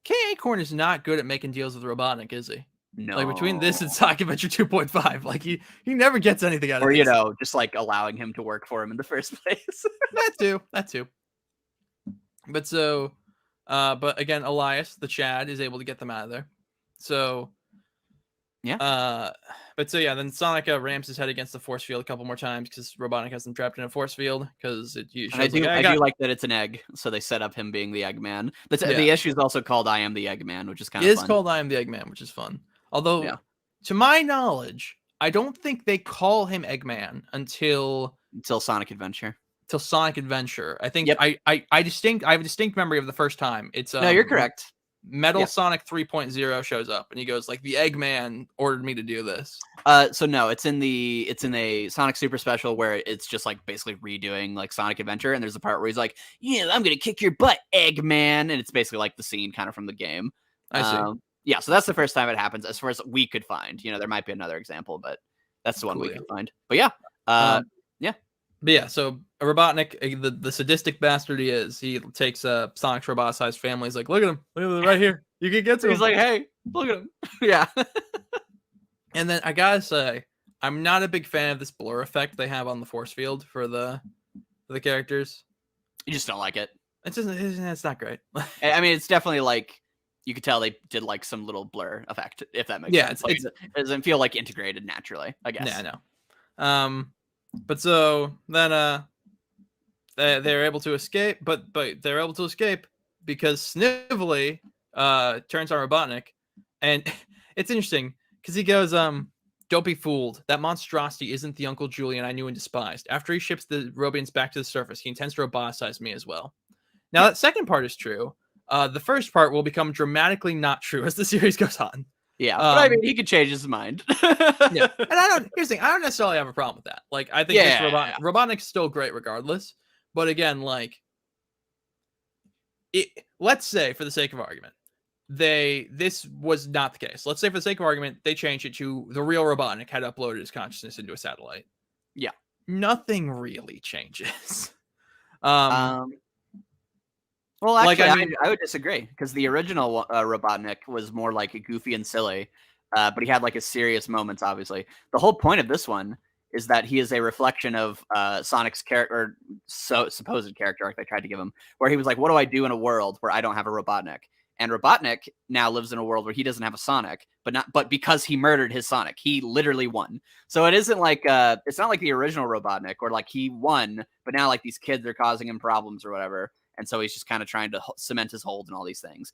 King Acorn is not good at making deals with Robotnik, is he?
No.
Like between this and Sonic Adventure 2.5, like he never gets anything out of it.
Or, just like allowing him to work for him in the first place.
That too. But so... but again, Elias, the Chad, is able to get them out of there. So,
yeah.
But so yeah, then Sonic rams his head against the force field a couple more times because Robotnik has him trapped in a force field. Because I
do like that it's an egg, so they set up him being the Eggman. The issue is also called "I Am the Eggman," which is kind of fun.
It is called "I Am the Eggman," which is fun. Although, to my knowledge, I don't think they call him Eggman until
Sonic Adventure.
Till Sonic Adventure. I think I have a distinct memory of the first time. It's
no, you're correct.
Metal Sonic 3.0 shows up and he goes like, the Eggman ordered me to do this.
So no, it's in a Sonic Super Special where it's just like basically redoing like Sonic Adventure, and there's a part where he's like, yeah, I'm gonna kick your butt, Eggman, and it's basically like the scene kind of from the game.
I see.
Yeah, so that's the first time it happens as far as we could find. There might be another example, but that's the one we could find. But yeah.
But yeah, so Robotnik, the sadistic bastard he is, he takes Sonic's robot-sized family. He's like, look at him right here. You can get to him.
He's like, hey, look at him. Yeah.
And then I gotta say, I'm not a big fan of this blur effect they have on the force field for the characters.
You just don't like it.
It's not great.
I mean, it's definitely like you could tell they did like some little blur effect, if that makes sense. Like, it doesn't feel like integrated naturally, I guess.
Yeah, I know. But so then they're able to escape, but they're able to escape because Snively turns on Robotnik, and it's interesting because he goes, "Don't be fooled. That monstrosity isn't the Uncle Julian I knew and despised. After he ships the Robians back to the surface, he intends to roboticize me as well." Now that second part is true. The first part will become dramatically not true as the series goes on.
Yeah, but I mean, he could change his mind.
Yeah, and here's the thing, I don't necessarily have a problem with that. Like, I think Robotnik's still great regardless. But again, like, let's say for the sake of argument, this was not the case. Let's say for the sake of argument, they changed it to the real Robotnik had uploaded his consciousness into a satellite.
Yeah,
nothing really changes.
Well, actually, like, I would disagree because the original Robotnik was more like goofy and silly, but he had like a serious moments. Obviously, the whole point of this one is that he is a reflection of Sonic's character, supposed character arc they tried to give him, where he was like, "What do I do in a world where I don't have a Robotnik?" And Robotnik now lives in a world where he doesn't have a Sonic, but because he murdered his Sonic, he literally won. So it isn't like it's not like the original Robotnik where like he won, but now like these kids are causing him problems or whatever. And so he's just kind of trying to cement his hold and all these things.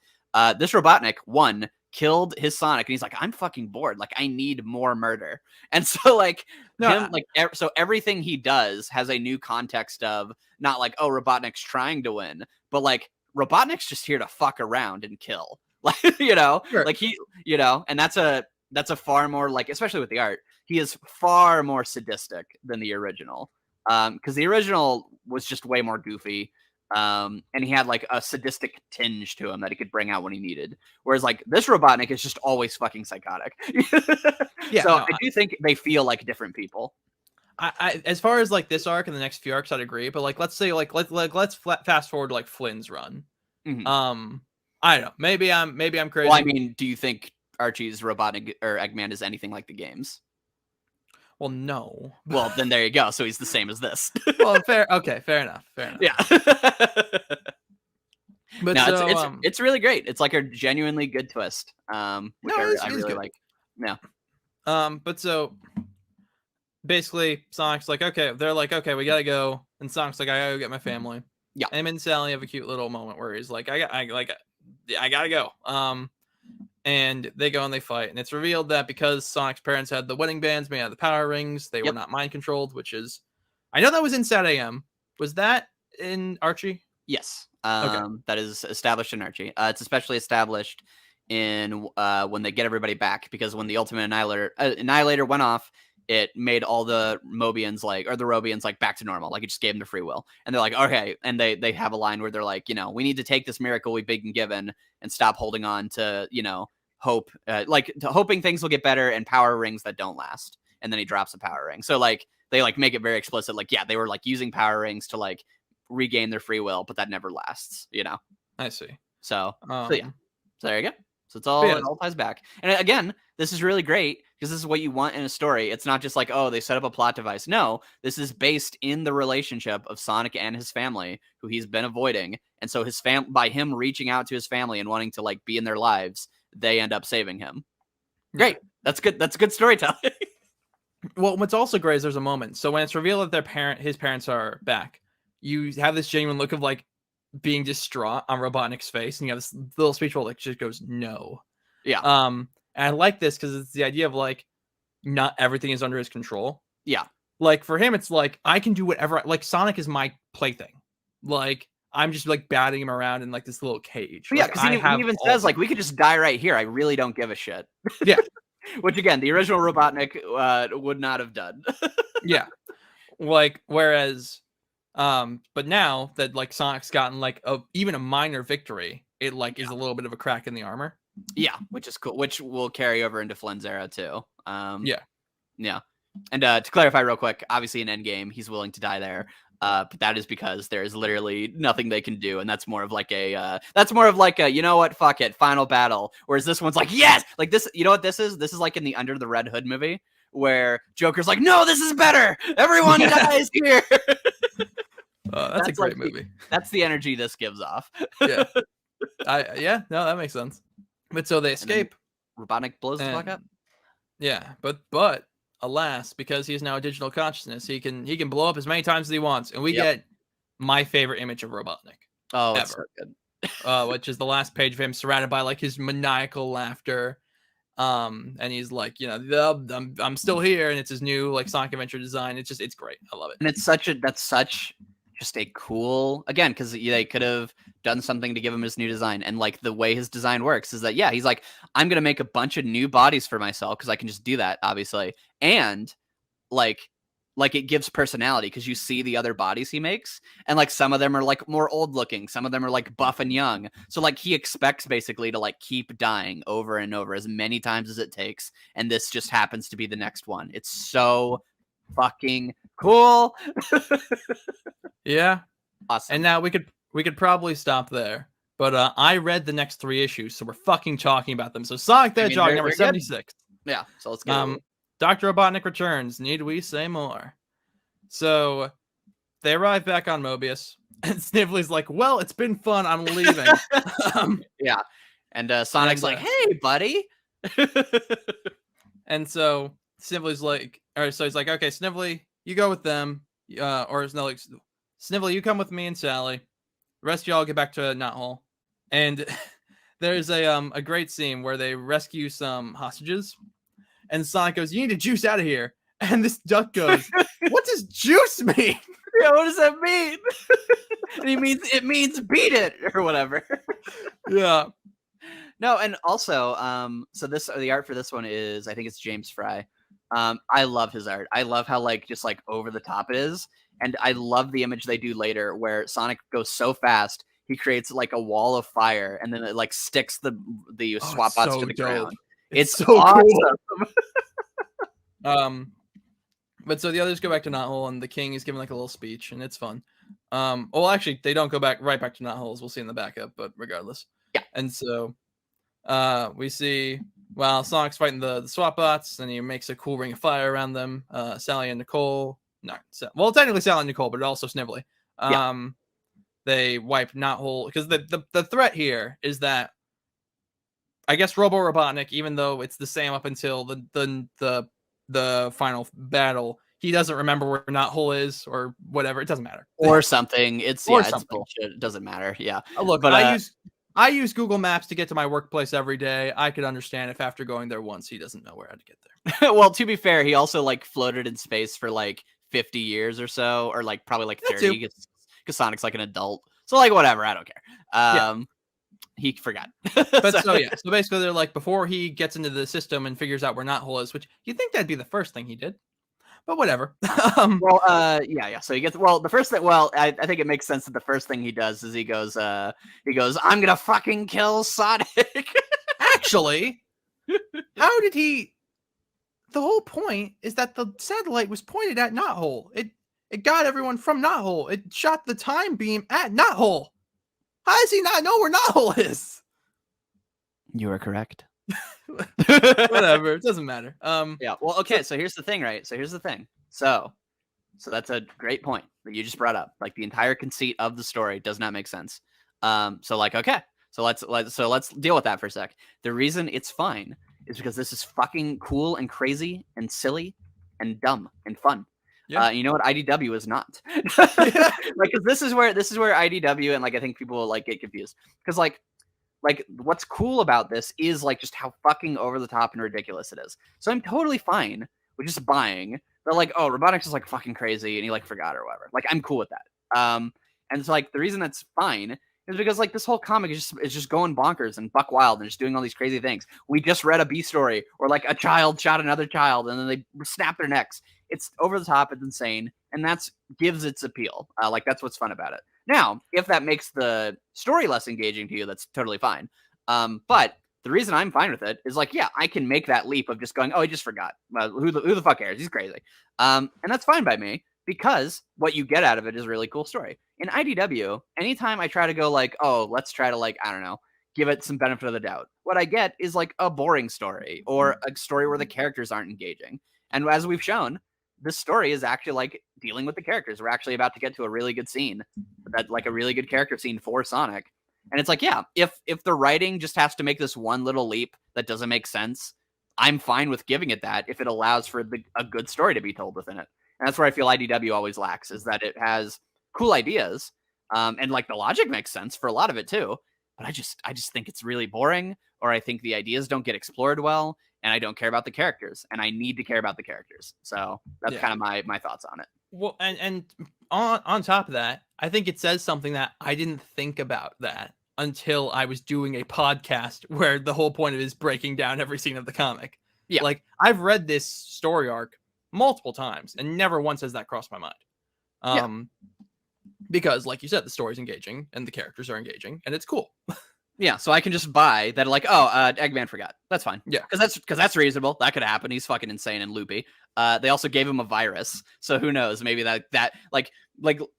This Robotnik won, killed his Sonic, and he's like, I'm fucking bored. Like, I need more murder. And so, like, so everything he does has a new context of not like, oh, Robotnik's trying to win, but like, Robotnik's just here to fuck around and kill. Like,
Sure.
Like and that's a far more, like, especially with the art, he is far more sadistic than the original. Because the original was just way more goofy. And he had like a sadistic tinge to him that he could bring out when he needed. Whereas like this Robotnik is just always fucking psychotic. Yeah, so I do think they feel like different people.
I as far as like this arc and the next few arcs, I'd agree. But like, let's say let's fast forward to like Flynn's run.
Mm-hmm.
I don't know. Maybe I'm crazy.
Well, I mean, do you think Archie's Robotnik or Eggman is anything like the games?
Well, no.
Well, then there you go. So he's the same as this.
Well, fair. Okay, fair enough.
Yeah. But no, it's really great. It's like a genuinely good twist. Which I really good. Like. Yeah.
But so basically, Sonic's like, okay, they're like, okay, we gotta go, and Sonic's like, I gotta go get my family.
Yeah.
Him and Sally have a cute little moment where he's like, I gotta go. And they go and they fight, and it's revealed that because Sonic's parents had the wedding bands made out of the power rings, they were not mind controlled, which is, I know that was in Sat AM. Was that in Archie?
Yes. Okay. That is established in Archie. It's especially established in when they get everybody back, because when the Ultimate Annihilator went off, it made all the Mobians the Robians back to normal. Like, it just gave them the free will. And they're like, okay. And they have a line where they're like, we need to take this miracle we've been given and stop holding on to, hope, hoping things will get better and power rings that don't last. And then he drops a power ring. So they make it very explicit. They were using power rings to regain their free will, but that never lasts,
I see.
So yeah. So there you go. So it all ties back. And again, this is really great because this is what you want in a story. It's not just they set up a plot device. No, this is based in the relationship of Sonic and his family, who he's been avoiding. And so by him reaching out to his family and wanting to be in their lives, they end up saving him. Great. That's good. That's good storytelling.
Well, what's also great is there's a moment. So when it's revealed that his parents are back, you have this genuine look of being distraught on Robotnik's face, and you have this little speech where just goes no.
Yeah.
And I like this because it's the idea of not everything is under his control.
Yeah.
For him, it's I can do whatever. Sonic is my plaything. I'm just batting him around in this little cage.
Yeah, because he even says we could just die right here. I really don't give a shit.
Yeah.
Which again, the original Robotnik would not have done.
Yeah. Whereas, but now that Sonic's gotten even a minor victory, it is a little bit of a crack in the armor.
Yeah, which is cool. Which will carry over into Flynn's era too.
Yeah.
And to clarify real quick, obviously in Endgame, he's willing to die there. But that is because there is literally nothing they can do, and that's more of a you know what, fuck it, final battle. Whereas this one's yes, this. You know what this is? This is in the Under the Red Hood movie where Joker's no, this is better. Everyone dies here.
That's a great movie.
That's the energy this gives off.
Yeah. No, that makes sense. But so they escape.
Robotnik blows the fuck
And
up.
yeah, but alas, because he is now a digital consciousness, he can blow up as many times as he wants, and we get my favorite image of Robotnik.
Oh,
ever.
it's so good.
Which is the last page of him surrounded by like his maniacal laughter. And he's like, you know, I'm still here, and it's his new like Sonic Adventure design. It's great. I love it.
And that's such just a cool, again, because they could have done something to give him his new design. And like the way his design works is that, yeah, he's like, I'm going to make a bunch of new bodies for myself because I can just do that, obviously. And like it gives personality because you see the other bodies he makes, and like some of them are like more old looking, some of them are like buff and young. So like he expects basically to like keep dying over and over as many times as it takes, and this just happens to be the next one. It's so fucking cool.
Yeah,
awesome.
And now we could probably stop there, but I read the next 3 issues, so we're fucking talking about them. So Sonic the Hedgehog number 76.
Yeah, so let's go.
Dr. Robotnik returns. Need we say more? So they arrive back on Mobius, and Snively's like, well, it's been fun. I'm leaving.
Yeah. And Sonic's like, hey, buddy.
And so Snively's like, so he's like, okay, Snively, you go with them. Or no, like, Snively, you come with me and Sally. The rest of y'all get back to Knothole. And there's a great scene where they rescue some hostages. And Sonic goes, you need to juice out of here. And this duck goes, what does juice mean?
Yeah, what does that mean? And it means beat it or whatever.
Yeah.
No, and also, so the art for this one is, I think it's James Fry. I love his art. I love how like just like over the top it is. And I love the image they do later where Sonic goes so fast, he creates like a wall of fire, and then it like sticks the swap bots to the ground. It's so awesome.
Cool. But so the others go back to Knothole, and the king is giving like a little speech, and it's fun. Well, actually, they don't go right back to Knothole, as we'll see in the backup, but regardless.
Yeah.
And so we see Sonic's fighting the swap bots, and he makes a cool ring of fire around them. Sally and Nicole, technically Sally and Nicole, but also Snively. They wipe Knothole because the threat here is that I guess Robotnik, even though it's the same up until the final battle, he doesn't remember where Knothole is or whatever. It doesn't matter.
Or something. It's bullshit. It doesn't matter. Yeah.
Look, but I use Google Maps to get to my workplace every day. I could understand if after going there once, he doesn't know where to get there.
Well, to be fair, he also like floated in space for like 50 years or so, or like probably like 30 because Sonic's like an adult. So like whatever, I don't care. He forgot.
But so basically they're like, before he gets into the system and figures out where Knothole is, which you'd think that'd be the first thing he did. But whatever.
Yeah. So he gets the first thing. Well, I think it makes sense that the first thing he does is he goes, I'm gonna fucking kill Sonic.
Actually, how did he? The whole point is that the satellite was pointed at Knothole. It got everyone from Knothole. It shot the time beam at Knothole. How does he not know where Knothole is?
You are correct.
Whatever, it doesn't matter.
Yeah. Well, okay. So here's the thing, right? So that's a great point that you just brought up. Like the entire conceit of the story does not make sense. So like, okay. So let's deal with that for a sec. The reason it's fine is because this is fucking cool and crazy and silly and dumb and fun. Yeah. You know what IDW is not. Like, cause this is where IDW and like I think people will like get confused because like what's cool about this is like just how fucking over the top and ridiculous it is. So I'm totally fine with just buying. They're like, oh, Robotnik's is like fucking crazy and he like forgot or whatever. Like I'm cool with that. And so like the reason that's fine is because like this whole comic is just going bonkers and buck wild and just doing all these crazy things. We just read a B story where like a child shot another child and then they snap their necks. It's over the top, it's insane, and that's gives its appeal. Like that's what's fun about it. Now, if that makes the story less engaging to you, that's totally fine. But the reason I'm fine with it is like, yeah, I can make that leap of just going, oh, I just forgot. Who the fuck cares? He's crazy. And that's fine by me because what you get out of it is a really cool story. In IDW, anytime I try to go like, oh, let's try to like, I don't know, give it some benefit of the doubt, what I get is like a boring story or a story where the characters aren't engaging. And as we've shown, this story is actually like dealing with the characters. We're actually about to get to a really good scene, that like a really good character scene for Sonic. And it's like, yeah, if the writing just has to make this one little leap that doesn't make sense, I'm fine with giving it that if it allows for a good story to be told within it. And that's where I feel IDW always lacks, is that it has cool ideas, and like the logic makes sense for a lot of it too. But I just think it's really boring, or I think the ideas don't get explored well, and I don't care about the characters, and I need to care about the characters. So that's kind of my thoughts on it.
Well, and on top of that, I think it says something that I didn't think about that until I was doing a podcast where the whole point of it is breaking down every scene of the comic.
Yeah.
Like, I've read this story arc multiple times, and never once has that crossed my mind. Because, like you said, the story's engaging, and the characters are engaging, and it's cool.
Yeah, so I can just buy that, like, Eggman forgot. That's fine.
Yeah.
Because that's reasonable. That could happen. He's fucking insane and loopy. They also gave him a virus, so who knows? Maybe that like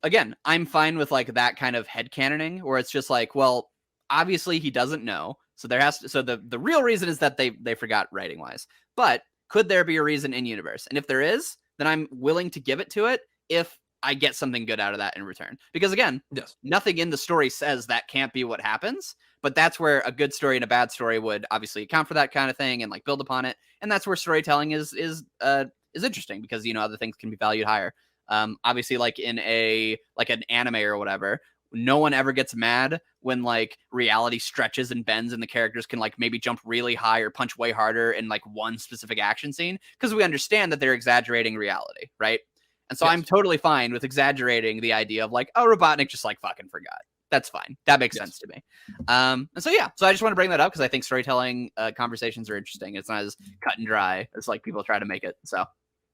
again, I'm fine with like that kind of headcanoning where it's just like, well, obviously he doesn't know, so there has to. So the real reason is that they forgot writing wise. But could there be a reason in universe? And if there is, then I'm willing to give it to it if I get something good out of that in return. Because again, nothing in the story says that can't be what happens. But that's where a good story and a bad story would obviously account for that kind of thing and like build upon it. And that's where storytelling is interesting, because, you know, other things can be valued higher. Obviously, like in an anime or whatever, no one ever gets mad when like reality stretches and bends and the characters can like maybe jump really high or punch way harder in like one specific action scene, because we understand that they're exaggerating reality, right? And so I'm totally fine with exaggerating the idea of like, oh, Robotnik just like fucking forgot. That's fine. That makes sense to me. And so, yeah, so I just want to bring that up because I think storytelling conversations are interesting. It's not as cut and dry as like people try to make it. So,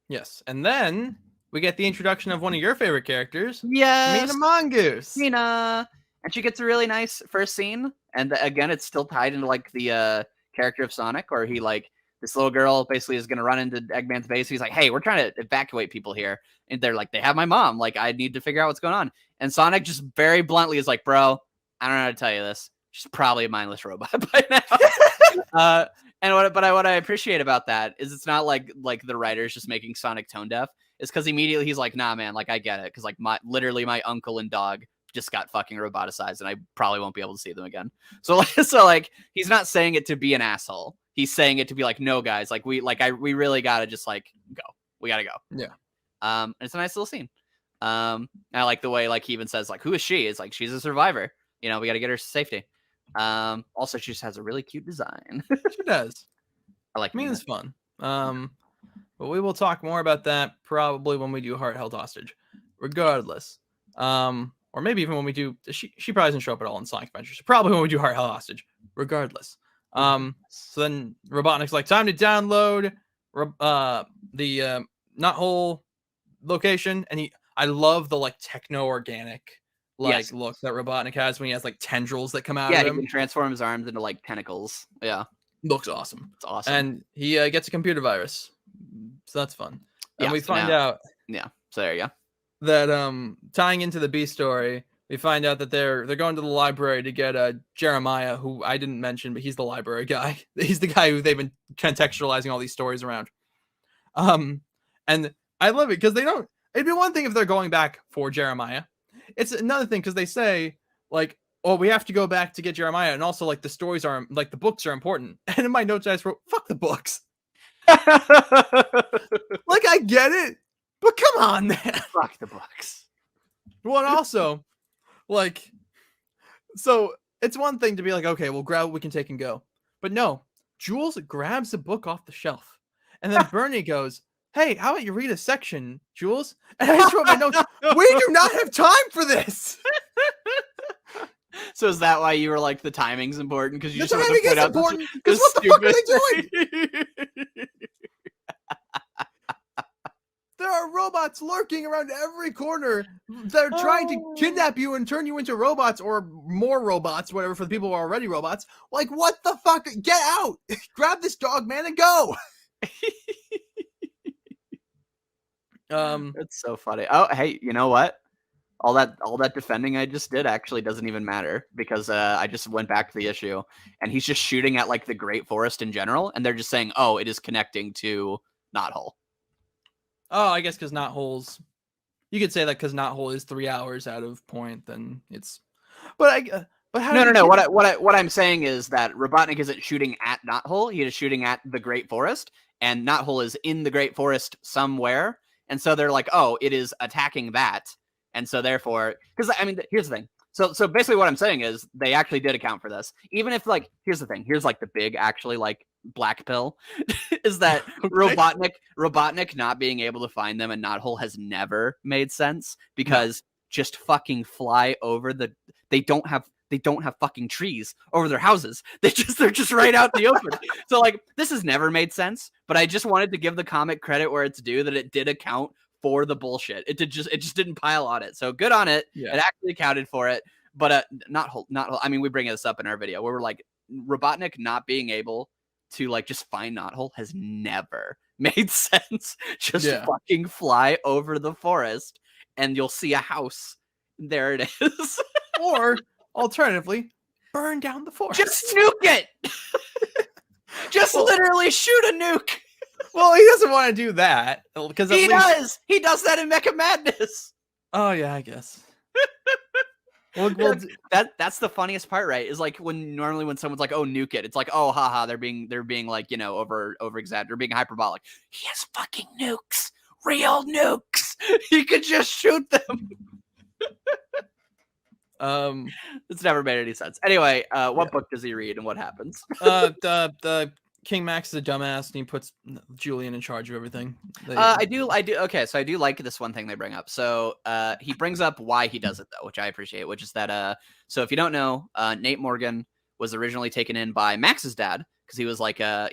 yes. And then we get the introduction of one of your favorite characters.
Yes.
Mina Mongoose.
Mina. And she gets a really nice first scene. And again, it's still tied into like the character of Sonic, where he like, this little girl basically is going to run into Eggman's base. He's like, hey, we're trying to evacuate people here. And they're like, they have my mom. Like, I need to figure out what's going on. And Sonic just very bluntly is like, bro, I don't know how to tell you this. She's probably a mindless robot by now. And what I appreciate about that is it's not like the writer's just making Sonic tone deaf. It's because immediately he's like, nah, man, like I get it. Because like literally my uncle and dog just got fucking roboticized, and I probably won't be able to see them again. So like he's not saying it to be an asshole. He's saying it to be like, no, guys, like we really gotta just like go. We gotta go.
Yeah.
And it's a nice little scene. I like the way like he even says like, who is she? It's like, she's a survivor. You know, we gotta get her to safety. Also, she just has a really cute design.
She does.
I like.
Mina's fun. But we will talk more about that probably when we do Heart Held Hostage. Regardless. Or maybe even when we do, she probably doesn't show up at all in Sonic Adventure. So probably when we do Heart Held Hostage. Regardless. So then Robotnik's like, time to download the not whole location, and I love the like techno organic look that Robotnik has when he has like tendrils that come out of him.
Yeah, he can transform his arms into like tentacles. Yeah,
looks awesome.
It's awesome.
And he gets a computer virus, so that's fun. And we find out.
Yeah, so there you go.
That tying into the B story, we find out that they're going to the library to get Jeremiah, who I didn't mention, but he's the library guy. He's the guy who they've been contextualizing all these stories around. And I love it because they don't. It'd be one thing if they're going back for Jeremiah. It's another thing because they say like, "Oh, we have to go back to get Jeremiah," and also like the stories are like the books are important. And in my notes, I just wrote, "Fuck the books." Like I get it, but come on, man.
Fuck the books.
Well, and also, like, so it's one thing to be like, okay, we'll grab what we can take and go, but no, Jules grabs a book off the shelf, and then Bernie goes, "Hey, how about you read a section, Jules?" And I just wrote my notes. We do not have time for this.
So is that why you were like the timing's important? Because you just want to
put out important. Because what the fuck are they doing? There are robots lurking around every corner. They're trying to kidnap you and turn you into robots or more robots, whatever, for the people who are already robots. Like, what the fuck? Get out! Grab this dog, man, and go!
It's so funny. Oh, hey, you know what? All that defending I just did actually doesn't even matter because I just went back to the issue and he's just shooting at like the Great Forest in general, and they're just saying, "Oh, it is connecting to Knothole."
Oh, I guess because knotholes. You could say that because knothole is 3 hours out of point, then it's. But how
No,
did
no,
he
no.
kidnap?
What I'm saying is that Robotnik isn't shooting at Knothole. He is shooting at the Great Forest, and Knothole is in the Great Forest somewhere. And so they're like, oh, it is attacking that, and so therefore, because I mean, here's the thing. So basically, what I'm saying is they actually did account for this. Even if like, here's the thing. Here's like the big actually like black pill is that
Okay.
Robotnik not being able to find them and Knothole has never made sense
No.
because just fucking fly over the. They don't have fucking trees over their houses. They're just right out in the open. So like this has never made sense, but I just wanted to give the comic credit where it's due that it did account for the bullshit. It just didn't pile on it. So good on it.
Yeah.
It actually accounted for it. But not I mean we bring this up in our video where we're like Robotnik not being able to like just find Knothole has never made sense. Just fucking fly over the forest and you'll see a house. There it is.
Or alternatively, burn down the forest.
Just nuke it. Just literally shoot a nuke.
Well, he doesn't want to do that because
he does. He does that in Mecha Madness.
Oh yeah, I guess.
That's the funniest part, right? Is like when someone's like, "Oh, nuke it," it's like, "Oh, haha," they're being like over exaggerated, they're being hyperbolic. He has fucking nukes, real nukes. He could just shoot them. It's never made any sense. Anyway, what book does he read and what happens?
The King Max is a dumbass and he puts Julian in charge of everything.
I do. Okay, so I do like this one thing they bring up. So he brings up why he does it though, which I appreciate. Which is that so if you don't know, Nate Morgan was originally taken in by Max's dad because he was like left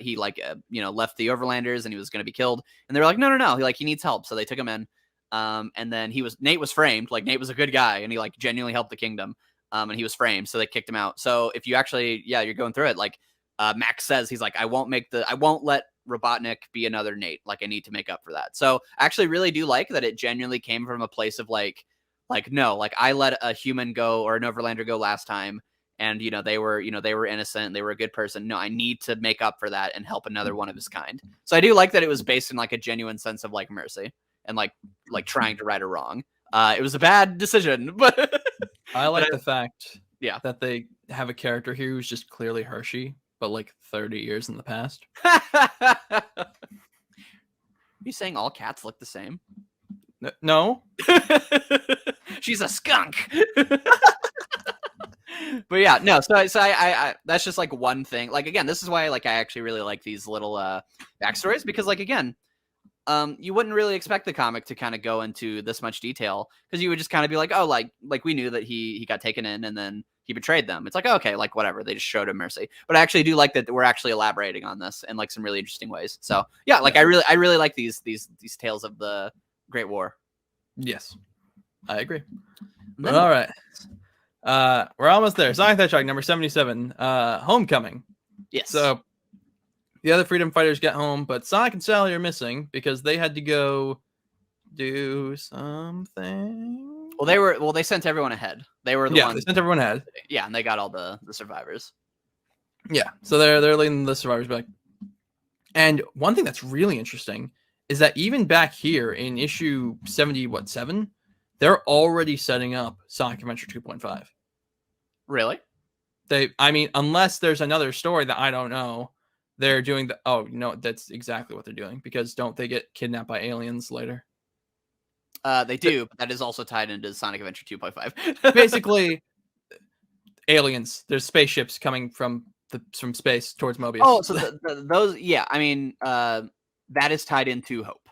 the Overlanders and he was going to be killed, and they were like, no, he needs help, so they took him in. And then Nate was framed. Like Nate was a good guy and he like genuinely helped the kingdom. And he was framed, so they kicked him out. So if you actually, you're going through it, like Max says, he's like, I won't let Robotnik be another Nate. Like I need to make up for that. So I actually really do like that it genuinely came from a place of like no, like I let a human go or an Overlander go last time. And they were innocent. They were a good person. No, I need to make up for that and help another one of his kind. So I do like that it was based in like a genuine sense of like mercy and like trying to right a wrong. It was a bad decision, but
I like the fact that they have a character here who's just clearly Hershey, but like 30 years in the past.
Are you saying all cats look the same?
No.
She's a skunk. But yeah, no. So I that's just like one thing. Like again, this is why I actually really like these little backstories because like again, you wouldn't really expect the comic to kind of go into this much detail because you would just kind of be like, oh, like we knew that he got taken in and then he betrayed them. It's like, okay, like whatever. They just showed him mercy. But I actually do like that we're actually elaborating on this in like some really interesting ways. So yeah, like I really like these tales of the Great War.
Yes, I agree. But all right. We're almost there. Sonic the Hedgehog number 77, Homecoming.
Yes.
So the other freedom fighters get home, but Sonic and Sally are missing because they had to go do something.
Well, they sent everyone ahead. They were the ones.
They sent everyone ahead.
Yeah, and they got all the survivors.
Yeah, so they're leading the survivors back. And one thing that's really interesting is that even back here in issue 7, they're already setting up Sonic Adventure 2.5.
Really?
Unless there's another story that I don't know, they're doing that's exactly what they're doing because don't they get kidnapped by aliens later?
They do, but that is also tied into Sonic Adventure 2.5.
Basically, aliens. There's spaceships coming from space towards Mobius.
Oh, so those, yeah. I mean, that is tied into Hope.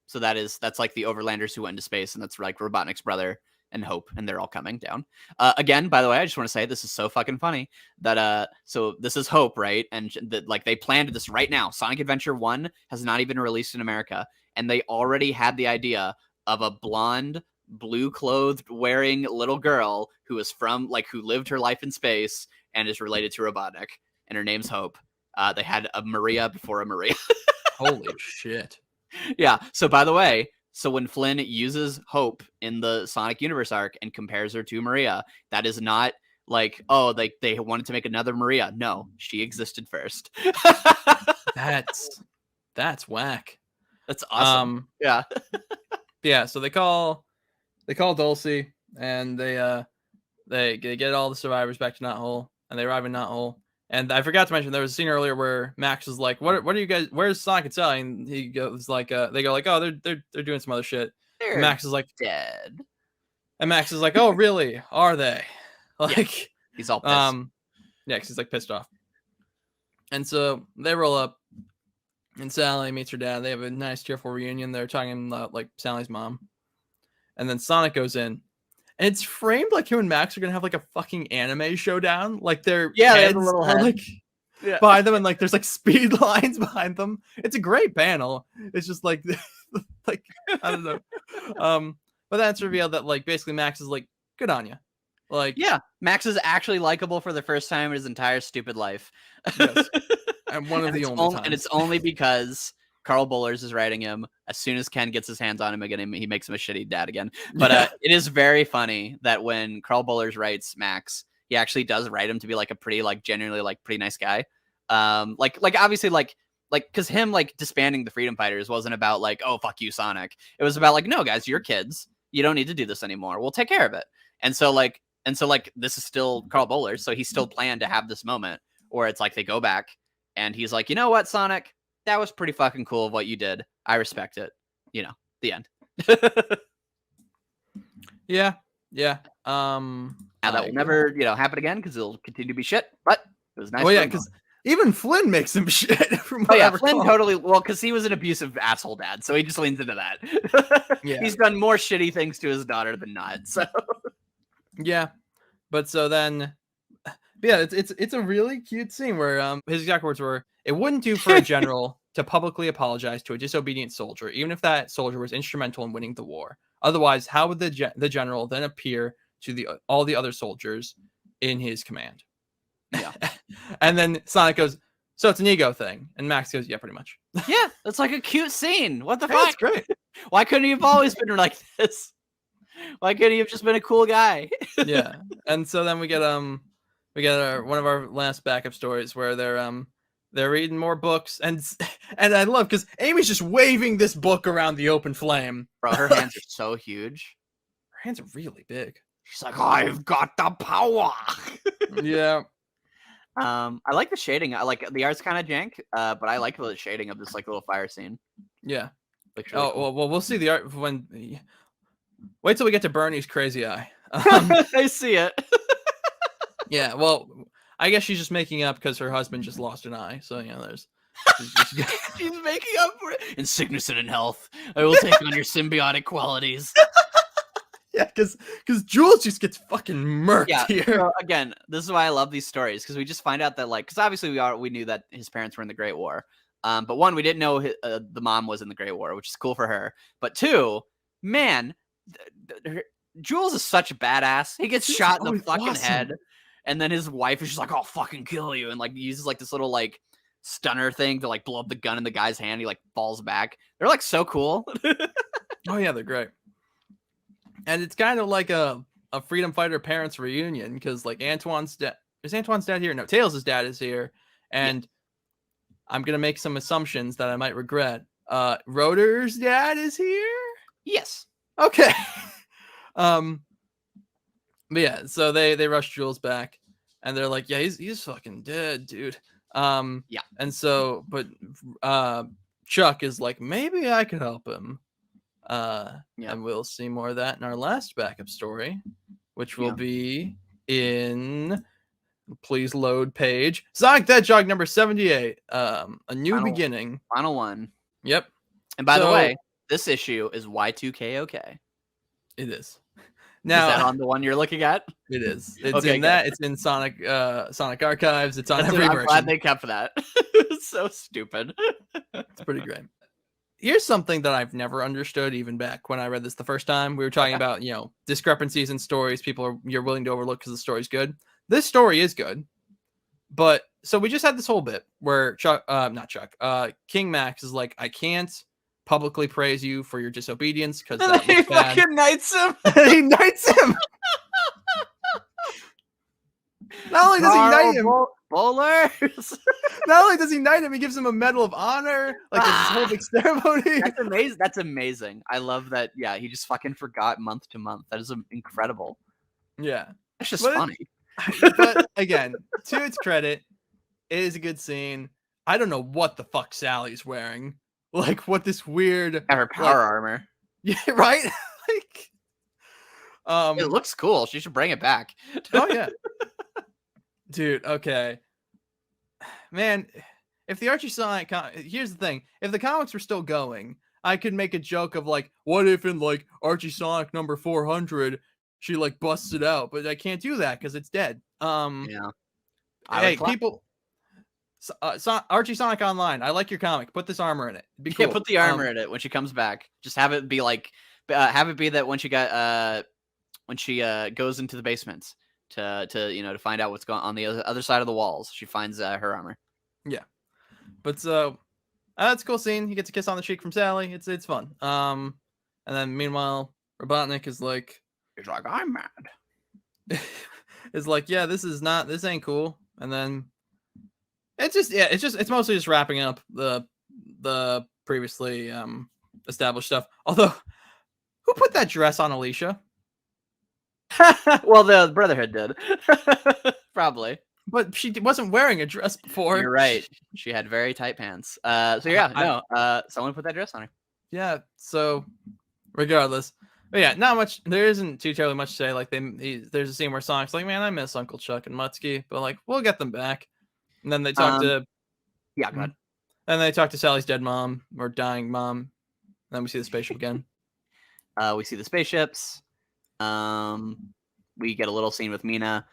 So that's like the Overlanders who went into space, and that's like Robotnik's brother and Hope, and they're all coming down. Again, by the way, I just want to say this is so fucking funny that so this is Hope, right? And that like they planned this right now. Sonic Adventure 1 has not even released in America, and they already had the idea of a blonde, blue-clothed wearing little girl who is who lived her life in space and is related to Robotnik, and her name's Hope. They had a Maria before a Maria.
Holy shit.
Yeah. So by the way, when Flynn uses Hope in the Sonic Universe arc and compares her to Maria, that is not like, oh, they wanted to make another Maria. No, she existed first.
That's whack.
That's awesome. Yeah.
Yeah. So they call Dulcie, and they get all the survivors back to Knothole, and they arrive in Knothole. And I forgot to mention there was a scene earlier where Max is like, "What are you guys? Where's Sonic and Sally?" And he goes like, they go like, "Oh, they're doing some other shit."
They're
And Max is like,
dead.
"Oh, really? Are they?" Like,
Yeah. He's all pissed.
Yeah, because he's like pissed off. And so they roll up, and Sally meets her dad. They have a nice, cheerful reunion. They're talking about like Sally's mom, and then Sonic goes in. And it's framed like him and Max are gonna have like a fucking anime showdown. Like their heads are like behind them, and like there's like speed lines behind them. It's a great panel. It's just like like I don't know. But then it's revealed that like basically Max is like, good on you. Like,
yeah, Max is actually likable for the first time in his entire stupid life.
Yes. And one of the only times.
And it's only because Carl Bollers is writing him. As soon as Ken gets his hands on him again, he makes him a shitty dad again. But it is very funny that when Carl Bollers writes Max, he actually does write him to be like a pretty, like genuinely like pretty nice guy. Like obviously like because him like disbanding the Freedom Fighters wasn't about like, oh fuck you Sonic. It was about like, no guys, you're kids. You don't need to do this anymore. We'll take care of it. And so like this is still Carl Bollers, so he still planned to have this moment where it's like they go back and he's like, you know what, Sonic, that was pretty fucking cool of what you did. I respect it. You know, the end.
Yeah.
Now that will never, happen again because it'll continue to be shit. But it was nice.
Well, yeah, because even Flynn makes him shit. From
oh yeah, Flynn totally. Well, because he was an abusive asshole dad, so he just leans into that. Yeah, he's done more shitty things to his daughter than not. So
yeah, but so then, yeah, it's a really cute scene where his exact words were, "It wouldn't do for a general to publicly apologize to a disobedient soldier, even if that soldier was instrumental in winning the war. Otherwise, how would the general then appear to all the other soldiers in his command?"
Yeah.
And then Sonic goes, "So it's an ego thing." And Max goes, "Yeah, pretty much."
Yeah, that's like a cute scene. What the fuck?
That's great.
Why couldn't he have always been like this? Why couldn't he have just been a cool guy?
Yeah. And so then we get one of our last backup stories where they're reading more books, and I love because Amy's just waving this book around the open flame.
Bro, her hands are so huge.
Her hands are really big.
She's like, I've got the power.
Yeah.
I like the shading. I like the art's kind of jank, but I like the shading of this like little fire scene.
Yeah.
Looks really cool.
Well, we'll see the art when. Wait till we get to Bernie's crazy eye.
I see it.
Yeah. Well, I guess she's just making up because her husband just lost an eye. So there's.
She's making up for it. In sickness and in health, I will take on your symbiotic qualities.
Yeah, because Jules just gets fucking murked here.
So again, this is why I love these stories, because we just find out that because obviously we knew that his parents were in the Great War, but one, we didn't know the mom was in the Great War, which is cool for her. But two, man, Jules is such a badass. He gets shot in the fucking head, and then his wife is just like, "I'll fucking kill you," and like uses like this little like stunner thing to like blow up the gun in the guy's hand. He like falls back. They're like so cool.
Oh yeah, they're great. And it's kind of like a freedom fighter parents reunion, because like Antoine's dad here? No, Tails' dad is here, and I'm gonna make some assumptions that I might regret. Rotor's dad is here.
Yes.
Okay. But yeah, so they rush Jules back, and they're like, "Yeah, he's fucking dead, dude."
Yeah.
And so, but Chuck is like, "Maybe I could help him." And we'll see more of that in our last backup story, which will be in, please load page, Sonic the Hedgehog number 78, a new beginning.
Final one.
Yep.
And by the way, this issue is Y2KOK.
It is. Now,
is that on the one you're looking at?
It is. It's in that. It's in Sonic Archives. It's on every version.
I'm glad they kept that. It's so stupid.
It's pretty great. Here's something that I've never understood, even back when I read this the first time. We were talking about, discrepancies in stories you're willing to overlook because the story's good. This story is good. But so we just had this whole bit where King Max is like, I can't publicly praise you for your disobedience because that
he fucking knights him.
He knights him. Not only does he knight him,
bowlers.
not only does he knight him, he gives him a medal of honor. Like there's this whole big ceremony.
That's amazing. That's amazing. I love that. Yeah, he just fucking forgot month to month. That is incredible.
Yeah,
That's just
but
funny.
But again, to its credit, it is a good scene. I don't know what the fuck Sally's wearing. Like what this weird
Her power armor.
Yeah, right? Like
It looks cool. She should bring it back.
Oh yeah. Dude, okay. Man, if the Archie Sonic here's the thing. If the comics were still going, I could make a joke of like, what if in like Archie Sonic number 400 she like busts it out, but I can't do that because it's dead.
Yeah.
Hey, people Archie Sonic Online. I like your comic. Put this armor in it. It'd be cool.
Yeah, put the armor in it when she comes back. Just have it be like, have it be that when she goes into the basement to find out what's going on the other side of the walls, she finds her armor.
Yeah, but so that's a cool scene. He gets a kiss on the cheek from Sally. It's fun. And then meanwhile, Robotnik is like,
he's like, I'm mad.
Is like, yeah, this ain't cool. And then it's mostly just wrapping up the previously established stuff. Although, who put that dress on Alicia?
Well, the Brotherhood did. Probably.
But she wasn't wearing a dress before.
You're right. She had very tight pants. So yeah, someone put that dress on her.
Yeah. So regardless, but yeah, not much. There isn't too terribly much to say. Like there's a scene where Sonic's like, "Man, I miss Uncle Chuck and Mutsky," but like, we'll get them back. And then they talk to
go ahead.
And they talk to Sally's dead mom or dying mom. And then we see the spaceship again.
We see the spaceships. We get a little scene with Mina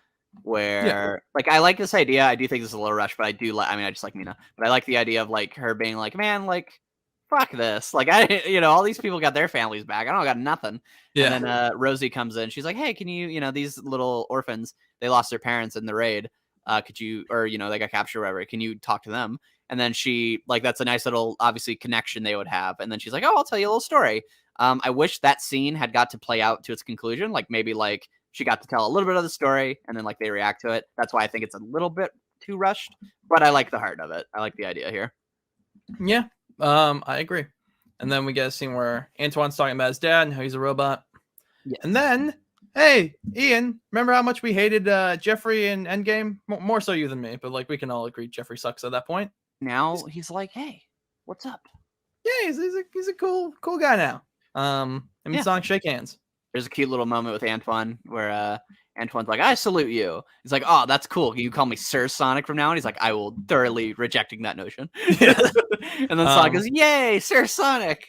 where like I like this idea. I do think this is a little rushed, but I do like. I mean, I just like Mina, but I like the idea of like her being like, man, like fuck this. Like all these people got their families back. I don't got nothing.
Yeah.
And then Rosie comes in. She's like, hey, can you these little orphans, they lost their parents in the raid. Could you, or they got captured or whatever. Can you talk to them? And then she like that's a nice little obviously connection they would have. And then she's like, oh, I'll tell you a little story. I wish that scene had got to play out to its conclusion. Like maybe like she got to tell a little bit of the story and then like they react to it. That's why I think it's a little bit too rushed, but I like the heart of it. I like the idea here.
Yeah, I agree. And then we get a scene where Antoine's talking about his dad and how he's a robot.
Yes.
And then, hey, Ian, remember how much we hated Jeffrey in Endgame? More so you than me, but like we can all agree Jeffrey sucks at that point.
Now he's like, hey, what's up?
Yeah, he's a cool guy now. Sonic shake hands.
There's a cute little moment with Antoine where Antoine's like, I salute you. He's like, oh, that's cool. Can you call me Sir Sonic from now on? He's like, I will thoroughly rejecting that notion.
Yeah.
And then Sonic goes, yay, Sir Sonic.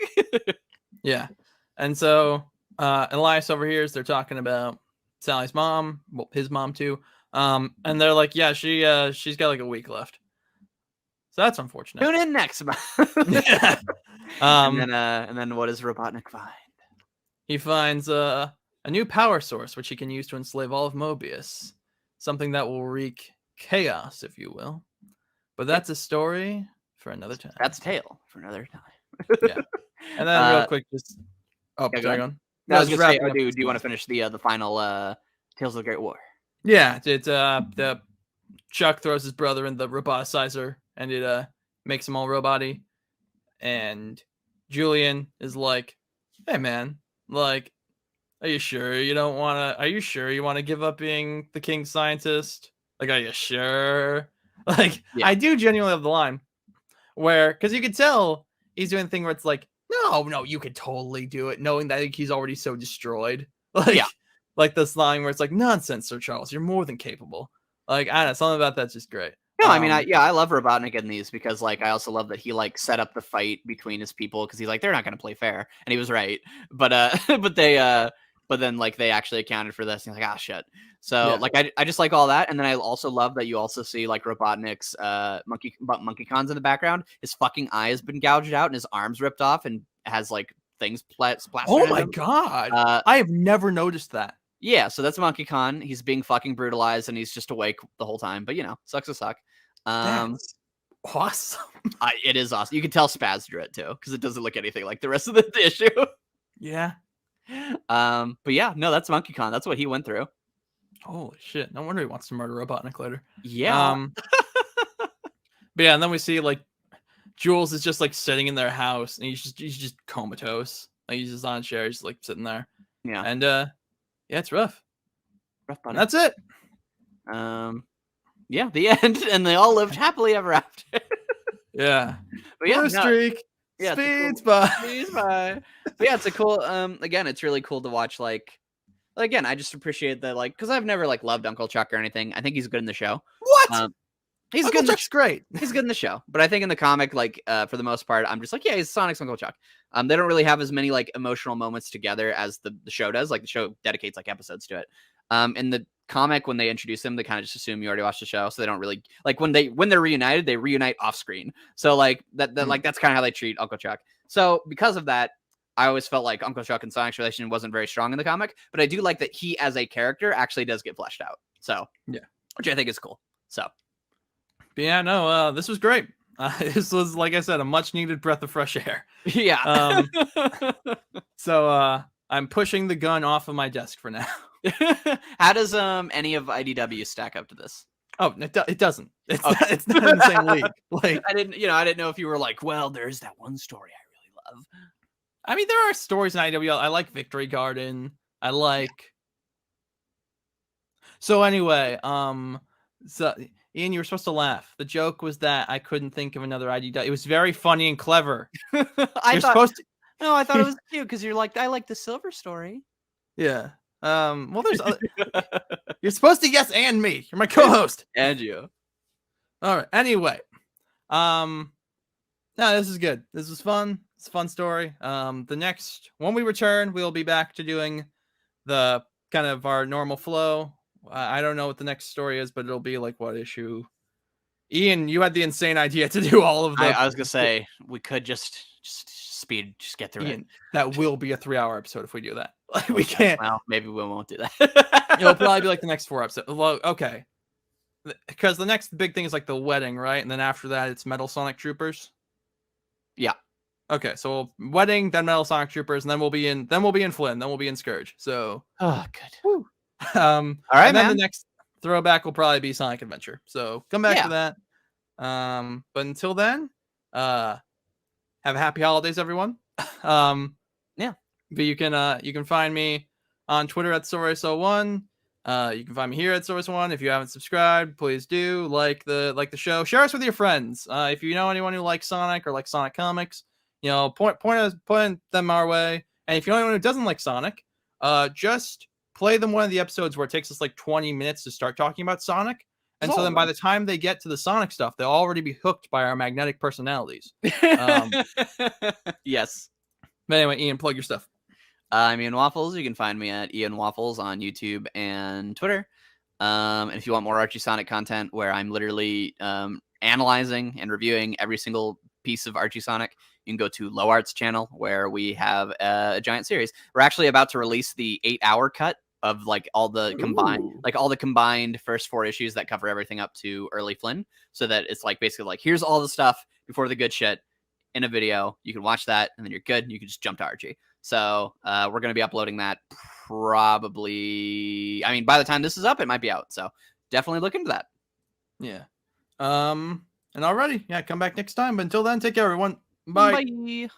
Yeah. And so Elias overhears they're talking about Sally's mom, well, his mom too. And they're like, yeah, she's got like a week left. So that's unfortunate.
Tune in next month.
Yeah.
And then what does Robotnik find?
He finds a new power source which he can use to enslave all of Mobius. Something that will wreak chaos, if you will. But that's a story for another time.
That's a tale for another time.
Yeah. And then real quick, just sorry, on.
No, I was gonna say, do you want to finish the final Tales of the Great War?
Yeah, it's the Chuck throws his brother in the roboticizer and it makes him all robot-y. And Julian is like, hey man, like, are you sure you want to give up being the king scientist? Like, are you sure? Like, yeah. I do genuinely have the line where, because you could tell he's doing the thing where it's like, no, you could totally do it, knowing that he's already so destroyed. Like, yeah. Like this line where it's like, nonsense, Sir Charles, you're more than capable. Like, I don't know, something about that's just great.
No, I mean, I love Robotnik in these because, like, I also love that he like set up the fight between his people because he's like, they're not going to play fair, and he was right. But but then like they actually accounted for this. And he's like, ah, shit. So like, I just like all that, and then I also love that you also see like Robotnik's monkey cons in the background. His fucking eye has been gouged out and his arms ripped off and has like things splashed.
Oh my god! I have never noticed that.
Yeah, so that's Monkey Con. He's being fucking brutalized and he's just awake the whole time. But sucks to suck.
That's awesome.
It is awesome. You can tell Spaz drew it too, because it doesn't look anything like the rest of the issue.
Yeah.
But yeah, no, that's Monkey Con. That's what he went through.
Holy shit! No wonder he wants to murder Robotnik later.
Yeah.
But yeah, and then we see like Jules is just like sitting in their house, and he's just comatose. Like he's just on a chair, he's just like sitting there.
Yeah.
And yeah, it's rough.
Rough
And
buddy.
that's it.
Yeah, the end, and they all lived happily ever after.
Yeah.
But yeah,
Blue streak.
yeah,
Speeds
cool,
by.
speeds by. But yeah, it's a cool. Again, it's really cool to watch. Like again, I just appreciate that. Like, because I've never like loved Uncle Chuck or anything. I think he's good in the show.
What?
He's
Uncle
good.
Chuck's great.
He's good in the show, but I think in the comic, like for the most part, I'm just like, yeah, he's Sonic's Uncle Chuck. They don't really have as many like emotional moments together as the show does. Like the show dedicates like episodes to it. In the comic, when they introduce him, they kind of just assume you already watched the show, so they don't really like when they're reunited, they reunite off screen. So like like that's kind of how they treat Uncle Chuck. So because of that, I always felt like Uncle Chuck and Sonic's relation wasn't very strong in the comic, but I do like that he as a character actually does get fleshed out. So
yeah,
which I think is cool. So.
But yeah, no, this was great. This was, like I said, a much needed breath of fresh air.
Yeah.
So I'm pushing the gun off of my desk for now.
How does any of IDW stack up to this?
Oh, it doesn't. It's not in the same league. Like
I didn't know if you were like, well, there's that one story I really love.
I mean, there are stories in IDW. I like Victory Garden. I like. So anyway, so Ian, you were supposed to laugh. The joke was that I couldn't think of another IDW. It was very funny and clever.
I thought it was cute because you're like, I like the Silver story.
Yeah. Well, there's other... You're supposed to yes and me. You're my co-host.
And you.
All right. Anyway, no, this is good. This was fun. It's a fun story. The next when we return, we'll be back to doing the kind of our normal flow. I don't know what the next story is, but it'll be like what issue? Ian, you had the insane idea to do all of them.
I was gonna say we could just get through
Ian,
it.
that will be a 3-hour episode if we do that. Like we can't.
Well, maybe we won't do that.
It'll probably be like the next 4 episodes. Okay, because the next big thing is like the wedding, right? And then after that, it's Metal Sonic Troopers.
Yeah.
Okay, so wedding, then Metal Sonic Troopers, and then we'll be in Flynn, then we'll be in Scourge. So
oh, good.
Woo.
All right,
and then
man.
the next throwback will probably be Sonic Adventure. So come back to that. But until then, have a happy holidays, everyone.
Yeah.
But you can find me on Twitter at Soros01. You can find me here at Soros1. If you haven't subscribed, please do like the show. Share us with your friends. If you know anyone who likes Sonic or likes Sonic comics, point them our way. And if you know anyone who doesn't like Sonic, just play them one of the episodes where it takes us like 20 minutes to start talking about Sonic. And so then by the time they get to the Sonic stuff, they'll already be hooked by our magnetic personalities.
Yes.
But anyway, Ian, plug your stuff.
I'm Ian Waffles. You can find me at Ian Waffles on YouTube and Twitter. And if you want more Archie Sonic content where I'm literally analyzing and reviewing every single piece of Archie Sonic, you can go to Low Arts channel where we have a giant series. We're actually about to release the 8-hour cut of like all the combined first 4 issues that cover everything up to early Flynn, so that it's like basically like here's all the stuff before the good shit in a video. You can watch that and then you're good. You can just jump to Archie. So we're going to be uploading that probably. I mean, by the time this is up, it might be out. So definitely look into that.
Yeah. And alrighty, yeah, come back next time. But until then, take care, everyone. Bye.
Bye.